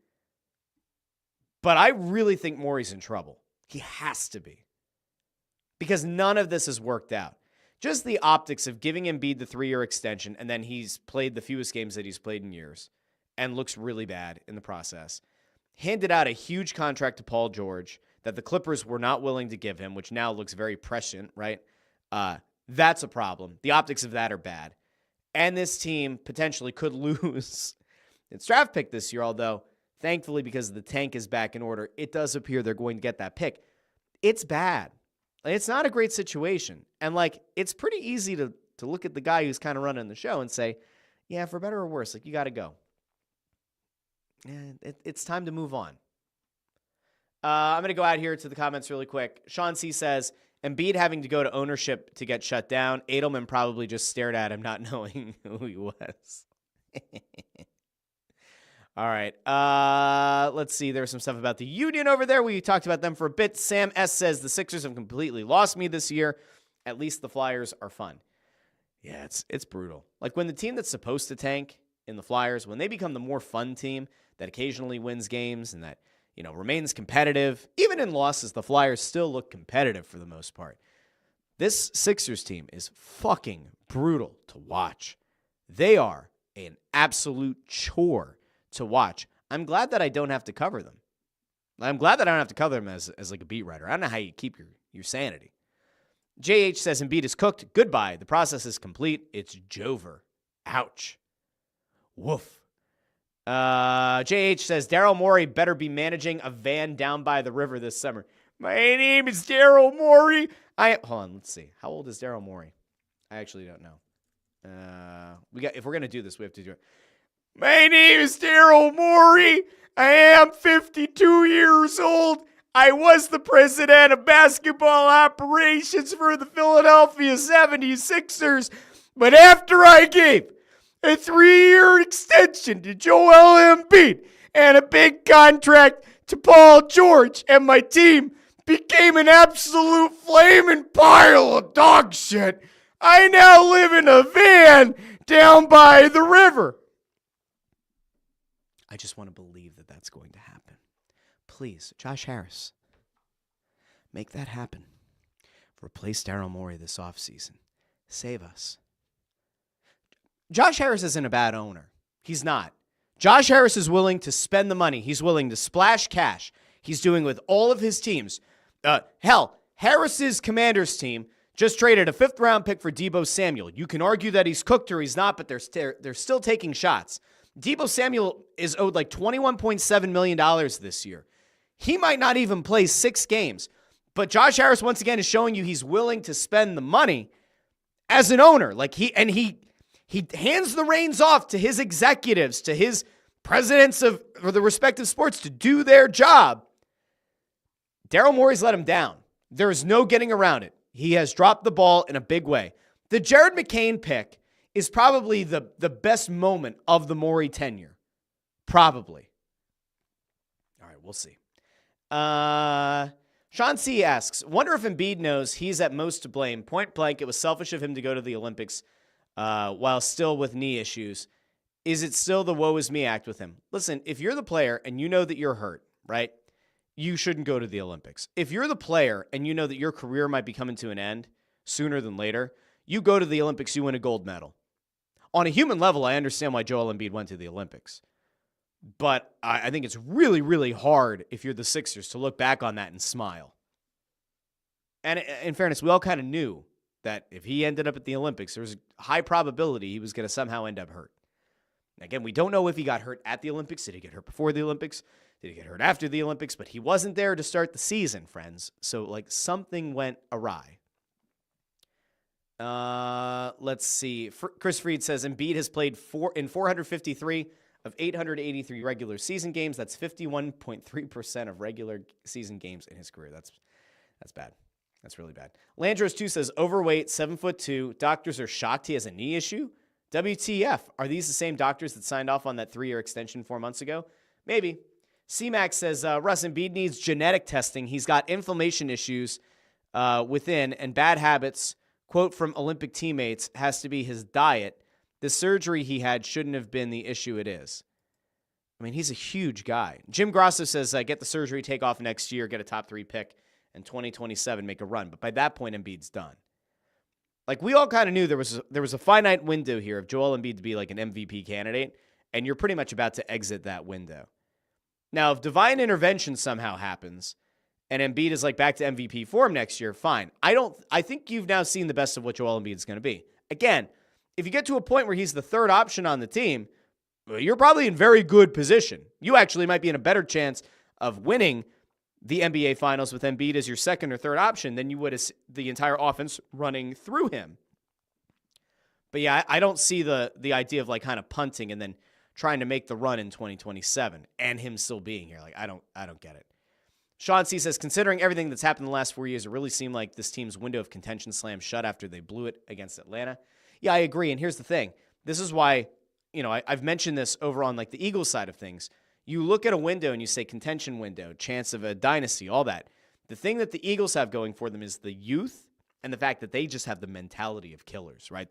But I really think Morey's in trouble. He has to be. Because none of this has worked out. Just the optics of giving Embiid the 3-year extension, and then he's played the fewest games that he's played in years and looks really bad in the process. Handed out a huge contract to Paul George that the Clippers were not willing to give him, which now looks very prescient, right? That's a problem. The optics of that are bad. And this team potentially could lose its draft pick this year, although thankfully, because the tank is back in order, it does appear they're going to get that pick. It's bad. It's not a great situation. And like, it's pretty easy to look at the guy who's kind of running the show and say, yeah, for better or worse, like, you got to go. It's time to move on. I'm going to go out here to the comments really quick. Sean C. says, Embiid having to go to ownership to get shut down. Edelman probably just stared at him not knowing who he was. All right. Let's see. There's some stuff about the Union over there. We talked about them for a bit. Sam S. says, the Sixers have completely lost me this year. At least the Flyers are fun. Yeah, it's brutal. Like when the team that's supposed to tank in the Flyers, when they become the more fun team that occasionally wins games and that, you know, remains competitive, even in losses, the Flyers still look competitive for the most part. This Sixers team is fucking brutal to watch. They are an absolute chore to watch. I'm glad that I don't have to cover them. I'm glad that I don't have to cover them as like a beat writer. I don't know how you keep your sanity. JH says Embiid is cooked. Goodbye. The process is complete. It's Jover. Ouch. Woof. JH says Daryl Morey better be managing a van down by the river this summer. My name is Daryl Morey. Hold on, let's see. How old is Daryl Morey? I actually don't know. If we're gonna do this, we have to do it. My name is Daryl Morey. I am 52 years old. I was the president of basketball operations for the Philadelphia 76ers. But after I gave a 3-year extension to Joel Embiid and a big contract to Paul George, and my team became an absolute flaming pile of dog shit, I now live in a van down by the river. I just want to believe that that's going to happen. Please, Josh Harris, make that happen. Replace Daryl Morey this offseason. Save us. Josh Harris isn't a bad owner. He's not. Josh Harris is willing to spend the money. He's willing to splash cash. He's doing with all of his teams. Hell, Harris's Commanders team just traded a 5th-round pick for Deebo Samuel. You can argue that he's cooked or he's not, but they're still taking shots. Deebo Samuel is owed like $21.7 million this year. He might not even play 6 games. But Josh Harris, once again, is showing you he's willing to spend the money as an owner. Like he hands the reins off to his executives, to his presidents of the respective sports to do their job. Daryl Morey's let him down. There is no getting around it. He has dropped the ball in a big way. The Jared McCain pick is probably the best moment of the Morey tenure. Probably. All right, we'll see. Sean C. asks, wonder if Embiid knows he's at most to blame. Point blank, it was selfish of him to go to the Olympics while still with knee issues. Is it still the woe is me act with him? Listen, if you're the player and you know that you're hurt, right, you shouldn't go to the Olympics. If you're the player and you know that your career might be coming to an end sooner than later, you go to the Olympics, you win a gold medal. On a human level, I understand why Joel Embiid went to the Olympics. But I think it's really, really hard if you're the Sixers to look back on that and smile. And in fairness, we all kind of knew that if he ended up at the Olympics, there was a high probability he was going to somehow end up hurt. Again, we don't know if he got hurt at the Olympics. Did he get hurt before the Olympics? Did he get hurt after the Olympics? But he wasn't there to start the season, friends. So, something went awry. Let's see. Chris Freed says Embiid has played in 453 of 883 regular season games. That's 51.3% of regular season games in his career. That's bad. That's really bad. Landros 2 says overweight, 7'2". Doctors are shocked he has a knee issue. WTF? Are these the same doctors that signed off on that 3-year extension 4 months ago? Maybe. C-Max says Russ Embiid needs genetic testing. He's got inflammation issues within and bad habits. Quote from Olympic teammates has to be his diet. The surgery he had shouldn't have been the issue it is. I mean, he's a huge guy. Jim Grosso says get the surgery, take off next year, get a top 3 pick, and 2027 make a run. But by that point, Embiid's done. We all kind of knew there was a finite window here of Joel Embiid to be an MVP candidate, and you're pretty much about to exit that window. Now, if divine intervention somehow happens and Embiid is back to MVP form next year, fine. I think you've now seen the best of what Joel Embiid is going to be. Again, if you get to a point where he's the third option on the team, you're probably in very good position. You actually might be in a better chance of winning the NBA Finals with Embiid as your second or third option than you would as the entire offense running through him. But yeah, I don't see the idea of kind of punting and then trying to make the run in 2027 and him still being here. I don't get it. Sean C says, considering everything that's happened in the last 4 years, it really seemed like this team's window of contention slammed shut after they blew it against Atlanta. Yeah, I agree. And here's the thing. This is why, I've mentioned this over on the Eagles side of things. You look at a window and you say contention window, chance of a dynasty, all that. The thing that the Eagles have going for them is the youth and the fact that they just have the mentality of killers, right?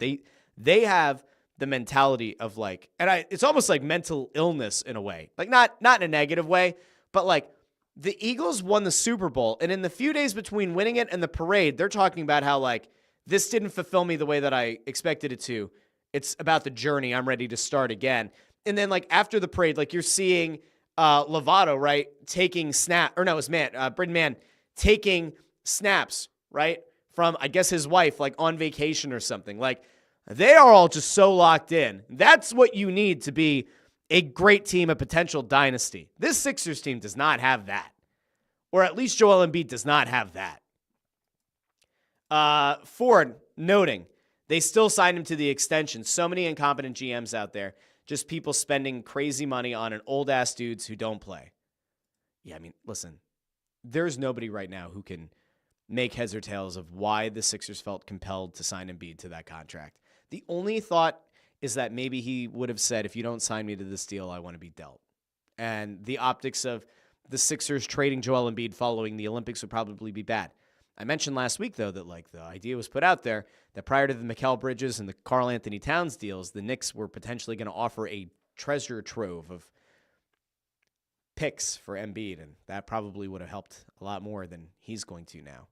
They have the mentality of it's almost like mental illness in a way. Not in a negative way, but the Eagles won the Super Bowl, and in the few days between winning it and the parade, they're talking about how this didn't fulfill me the way that I expected it to. It's about the journey. I'm ready to start again. And then, after the parade, you're seeing Lovato, right, taking it was Bridman Mann taking snaps, right, from, I guess, his wife, on vacation or something. They are all just so locked in. That's what you need to be a great team, a potential dynasty. This Sixers team does not have that. Or at least Joel Embiid does not have that. Ford noting, they still signed him to the extension. So many incompetent GMs out there. Just people spending crazy money on an old-ass dudes who don't play. Yeah, I mean, listen, there's nobody right now who can make heads or tails of why the Sixers felt compelled to sign Embiid to that contract. The only thought is that maybe he would have said, if you don't sign me to this deal, I want to be dealt. And the optics of the Sixers trading Joel Embiid following the Olympics would probably be bad. I mentioned last week, though, that the idea was put out there that prior to the Mikal Bridges and the Karl Anthony Towns deals, the Knicks were potentially going to offer a treasure trove of picks for Embiid, and that probably would have helped a lot more than he's going to now.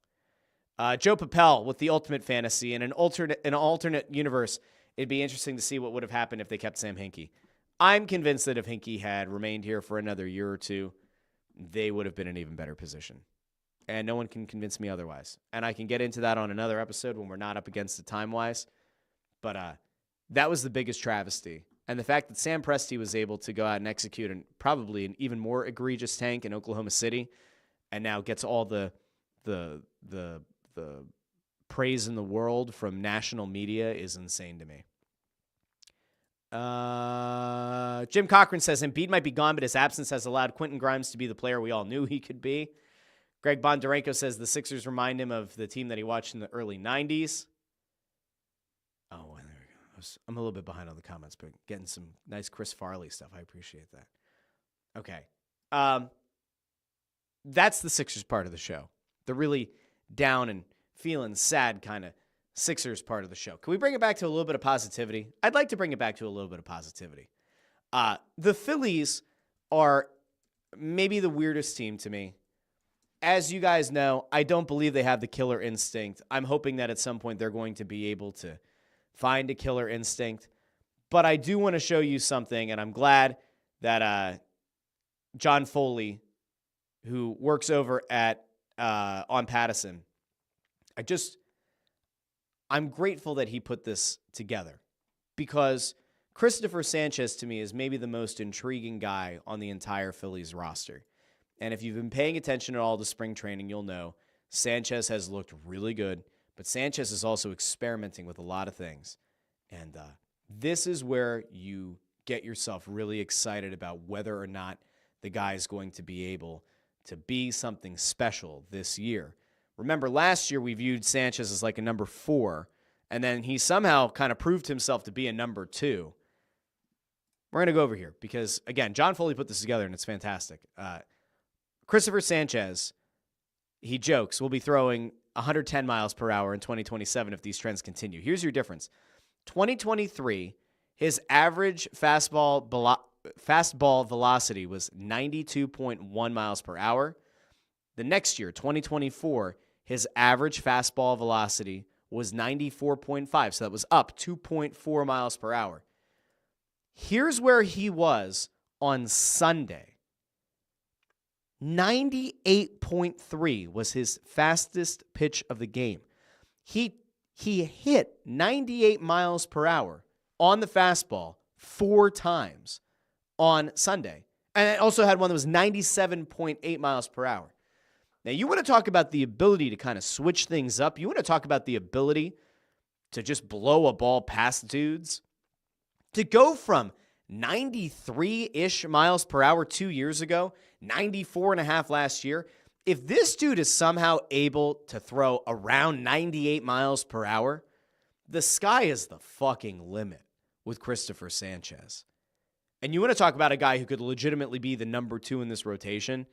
Joe Papel with the ultimate fantasy. In an alternate universe, it'd be interesting to see what would have happened if they kept Sam Hinkie. I'm convinced that if Hinkie had remained here for another year or two, they would have been in an even better position. And no one can convince me otherwise. And I can get into that on another episode when we're not up against it time-wise. But that was the biggest travesty. And the fact that Sam Presti was able to go out and execute probably an even more egregious tank in Oklahoma City and now gets all the praise in the world from national media is insane to me. Jim Cochran says Embiid might be gone, but his absence has allowed Quentin Grimes to be the player we all knew he could be. Greg Bondarenko says the Sixers remind him of the team that he watched in the early 90s. Oh, there we go. I'm a little bit behind on the comments, but getting some nice Chris Farley stuff. I appreciate that. Okay. That's the Sixers part of the show. The really down and feeling sad kind of Sixers part of the show. Can we bring it back to a little bit of positivity? I'd like to bring it back to a little bit of positivity. The Phillies are maybe the weirdest team to me. As you guys know, I don't believe they have the killer instinct. I'm hoping that at some point they're going to be able to find a killer instinct. But I do want to show you something, and I'm glad that John Foley, who works over at on Pattison, I'm grateful that he put this together, because Cristopher Sanchez to me is maybe the most intriguing guy on the entire Phillies roster. And if you've been paying attention at all to spring training, you'll know Sanchez has looked really good, but Sanchez is also experimenting with a lot of things. And this is where you get yourself really excited about whether or not the guy is going to be able to be something special this year. Remember, last year we viewed Sanchez as like a number 4, and then he somehow kind of proved himself to be a number 2. We're going to go over here because, again, John Foley put this together, and it's fantastic. Cristopher Sanchez, he jokes, will be throwing 110 miles per hour in 2027 if these trends continue. Here's your difference. 2023, his average fastball velocity was 92.1 miles per hour. The next year, 2024, his average fastball velocity was 94.5, so that was up 2.4 miles per hour. Here's where he was on Sunday. 98.3 was his fastest pitch of the game. He hit 98 miles per hour on the fastball 4 times on Sunday. And it also had one that was 97.8 miles per hour. Now, you want to talk about the ability to kind of switch things up. You want to talk about the ability to just blow a ball past dudes. To go from 93-ish miles per hour 2 years ago, 94.5 last year. If this dude is somehow able to throw around 98 miles per hour, the sky is the fucking limit with Cristopher Sanchez. And you want to talk about a guy who could legitimately be the number 2 in this rotation.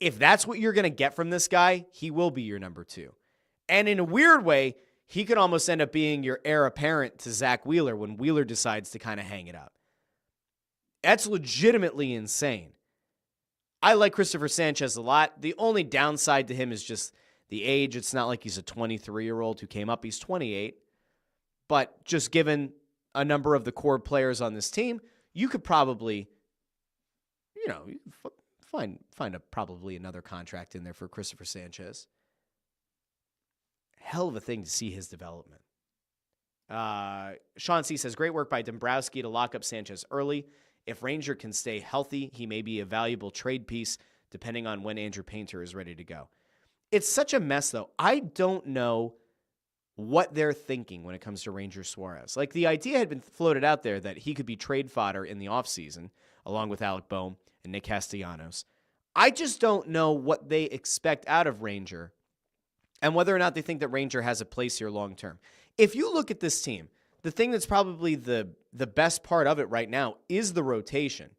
If that's what you're going to get from this guy, he will be your number 2. And in a weird way, he could almost end up being your heir apparent to Zach Wheeler when Wheeler decides to kind of hang it up. That's legitimately insane. I like Cristopher Sanchez a lot. The only downside to him is just the age. It's not like he's a 23-year-old who came up. He's 28. But just given a number of the core players on this team, you could probably, find probably another contract in there for Cristopher Sanchez. Hell of a thing to see his development. Sean C. says, great work by Dombrowski to lock up Sanchez early. If Ranger can stay healthy, he may be a valuable trade piece depending on when Andrew Painter is ready to go. It's such a mess, though. I don't know what they're thinking when it comes to Ranger Suarez. Like, the idea had been floated out there that he could be trade fodder in the offseason, along with Alec Boehm and Nick Castellanos. I just don't know what they expect out of Ranger and whether or not they think that Ranger has a place here long term. If you look at this team, the thing that's probably the best part of it right now is the rotation.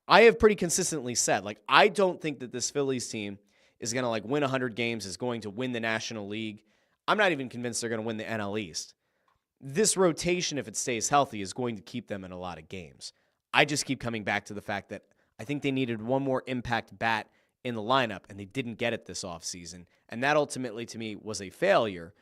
I have pretty consistently said, I don't think that this Phillies team is going to win 100 games, is going to win the National League. I'm not even convinced they're going to win the NL East. This rotation, if it stays healthy, is going to keep them in a lot of games. I just keep coming back to the fact that I think they needed one more impact bat in the lineup, and they didn't get it this offseason. And that ultimately, to me, was a failure.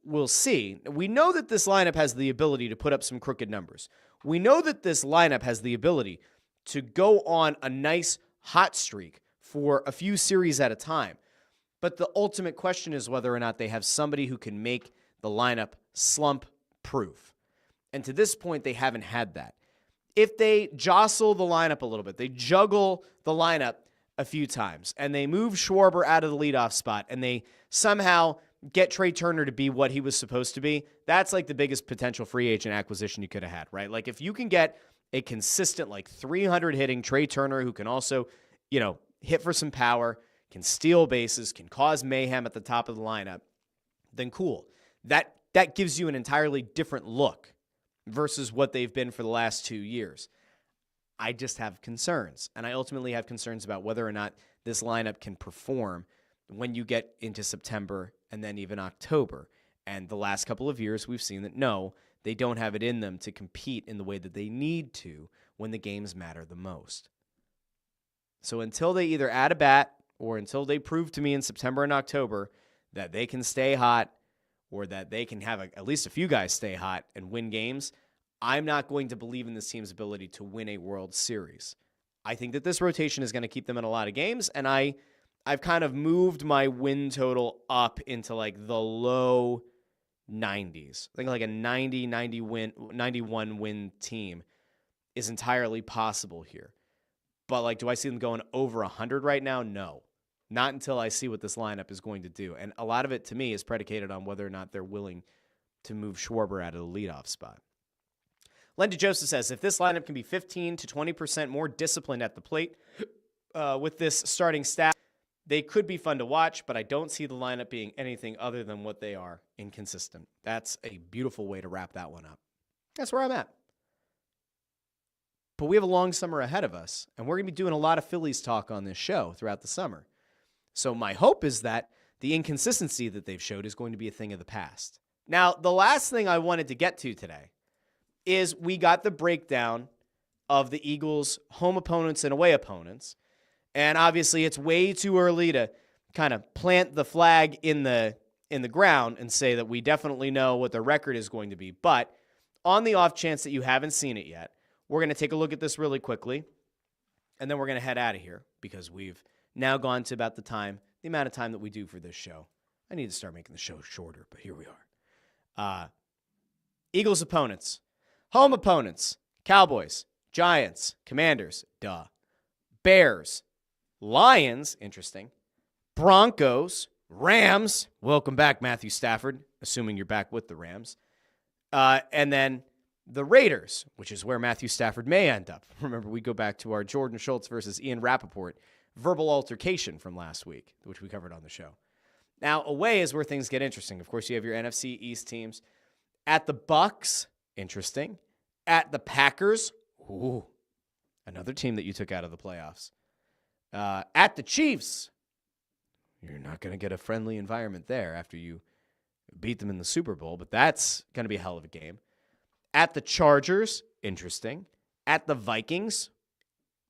We'll see. We know that this lineup has the ability to put up some crooked numbers. We know that this lineup has the ability to go on a nice hot streak for a few series at a time. But the ultimate question is whether or not they have somebody who can make the lineup slump-proof. And to this point, they haven't had that. If they jostle the lineup a little bit, they juggle the lineup a few times, and they move Schwarber out of the leadoff spot, and they somehow get Trey Turner to be what he was supposed to be, that's the biggest potential free agent acquisition you could have had, right? If you can get a consistent 300 hitting Trey Turner who can also, hit for some power, can steal bases, can cause mayhem at the top of the lineup, then cool. That gives you an entirely different look versus what they've been for the last 2 years. I just have concerns, and I ultimately have concerns about whether or not this lineup can perform when you get into September and then even October. And the last couple of years, we've seen that, no, they don't have it in them to compete in the way that they need to when the games matter the most. So until they either add a bat or until they prove to me in September and October that they can stay hot or that they can have at least a few guys stay hot and win games, I'm not going to believe in this team's ability to win a World Series. I think that this rotation is going to keep them in a lot of games, and I've kind of moved my win total up into like the low 90s. I think like a 91 win team is entirely possible here. But like, do I see them going over 100 right now? No. Not until I see what this lineup is going to do. And a lot of it, to me, is predicated on whether or not they're willing to move Schwarber out of the leadoff spot. Len DeJoseph says, if this lineup can be 15 to 20% more disciplined at the plate with this starting staff, they could be fun to watch, but I don't see the lineup being anything other than what they are, inconsistent. That's a beautiful way to wrap that one up. That's where I'm at. But we have a long summer ahead of us, and we're going to be doing a lot of Phillies talk on this show throughout the summer. So my hope is that the inconsistency that they've showed is going to be a thing of the past. Now, the last thing I wanted to get to today is we got the breakdown of the Eagles' home opponents and away opponents. And obviously, it's way too early to kind of plant the flag in the ground and say that we definitely know what the record is going to be. But on the off chance that you haven't seen it yet, we're going to take a look at this really quickly, and then we're going to head out of here because we've now gone to about the amount of time that we do for this show. I need to start making the show shorter, but here we are. Eagles opponents, home opponents, Cowboys, Giants, Commanders, Bears, Lions, interesting, Broncos, Rams, welcome back, Matthew Stafford, assuming you're back with the Rams, and then the Raiders, which is where Matthew Stafford may end up. Remember, we go back to our Jordan Schultz versus Ian Rappaport verbal altercation from last week, which we covered on the show. Now, away is where things get interesting. Of course, you have your NFC East teams. At the Bucks, interesting. At the Packers, another team that you took out of the playoffs. At the Chiefs, you're not going to get a friendly environment there after you beat them in the Super Bowl, but that's going to be a hell of a game. At the Chargers, interesting. At the Vikings,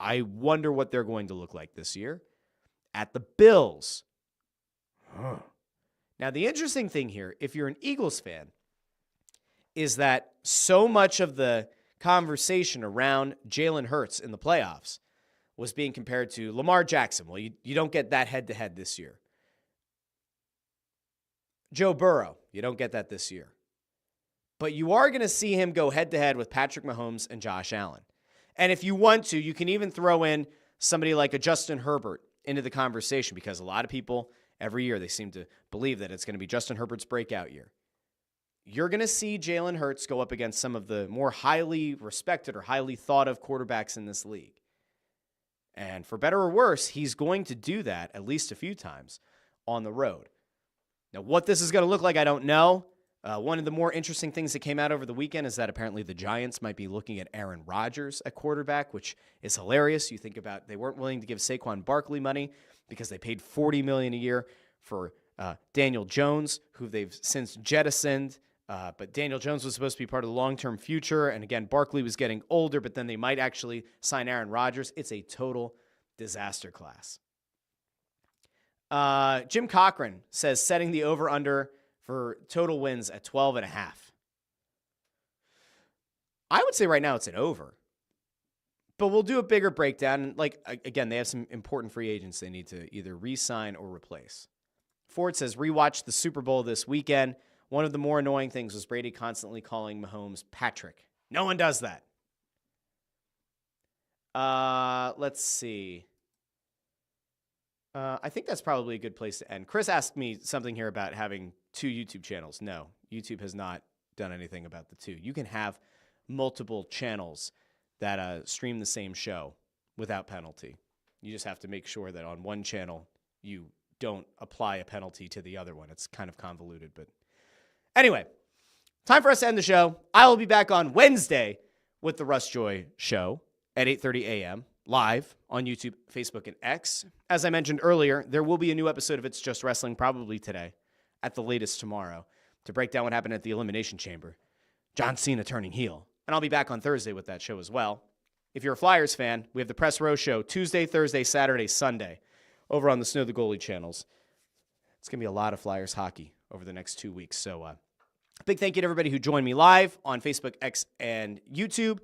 I wonder what they're going to look like this year. At the Bills. Now, the interesting thing here, if you're an Eagles fan, is that so much of the conversation around Jalen Hurts in the playoffs was being compared to Lamar Jackson. Well, you don't get that head-to-head this year. Joe Burrow, you don't get that this year. But you are going to see him go head-to-head with Patrick Mahomes and Josh Allen. And if you want to, you can even throw in somebody like a Justin Herbert into the conversation because a lot of people, every year, they seem to believe that it's going to be Justin Herbert's breakout year. You're going to see Jalen Hurts go up against some of the more highly respected or highly thought of quarterbacks in this league. And for better or worse, he's going to do that at least a few times on the road. Now, what this is going to look like, I don't know. One of the more interesting things that came out over the weekend is that apparently the Giants might be looking at Aaron Rodgers at quarterback, which is hilarious. You think about they weren't willing to give Saquon Barkley money because they paid $40 million a year for Daniel Jones, who they've since jettisoned. But Daniel Jones was supposed to be part of the long-term future. And again, Barkley was getting older, but then they might actually sign Aaron Rodgers. It's a total disaster class. Jim Cochran says setting the over-under for total wins at 12.5. I would say right now it's an over. But we'll do a bigger breakdown. And like, again, they have some important free agents they need to either re-sign or replace. Ford says, rewatch the Super Bowl this weekend. One of the more annoying things was Brady constantly calling Mahomes Patrick. No one does that. Let's see. I think that's probably a good place to end. Chris asked me something here about having 2 YouTube channels. No, YouTube has not done anything about the 2. You can have multiple channels that stream the same show without penalty. You just have to make sure that on one channel you don't apply a penalty to the other one. It's kind of convoluted, but anyway, time for us to end the show. I will be back on Wednesday with the Russ Joy Show at 8:30 a.m. live on YouTube, Facebook, and X. As I mentioned earlier, there will be a new episode of It's Just Wrestling probably today, at the latest tomorrow, to break down what happened at the Elimination Chamber. John Cena turning heel. And I'll be back on Thursday with that show as well. If you're a Flyers fan, we have the Press Row Show Tuesday, Thursday, Saturday, Sunday over on the Snow the Goalie channels. It's going to be a lot of Flyers hockey over the next 2 weeks. So big thank you to everybody who joined me live on Facebook, X, and YouTube.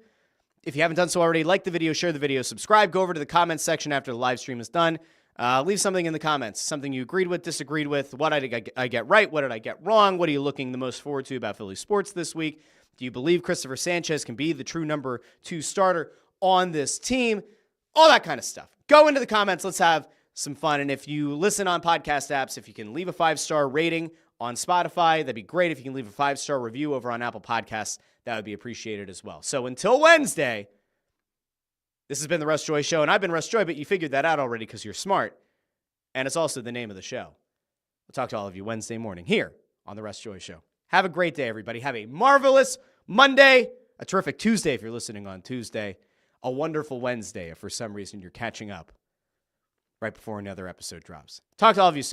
If you haven't done so already, like the video, share the video, subscribe, go over to the comments section after the live stream is done. Leave something in the comments, something you agreed with, disagreed with. What did I get right? What did I get wrong? What are you looking the most forward to about Philly sports this week? Do you believe Cristopher Sanchez can be the true number 2 starter on this team? All that kind of stuff. Go into the comments. Let's have some fun. And if you listen on podcast apps, if you can leave a 5-star rating on Spotify, that'd be great. If you can leave a 5-star review over on Apple Podcasts, that would be appreciated as well. So until Wednesday, this has been the Russ Joy Show, and I've been Russ Joy, but you figured that out already because you're smart, and it's also the name of the show. We'll talk to all of you Wednesday morning here on the Russ Joy Show. Have a great day, everybody. Have a marvelous Monday, a terrific Tuesday if you're listening on Tuesday, a wonderful Wednesday if for some reason you're catching up right before another episode drops. Talk to all of you soon.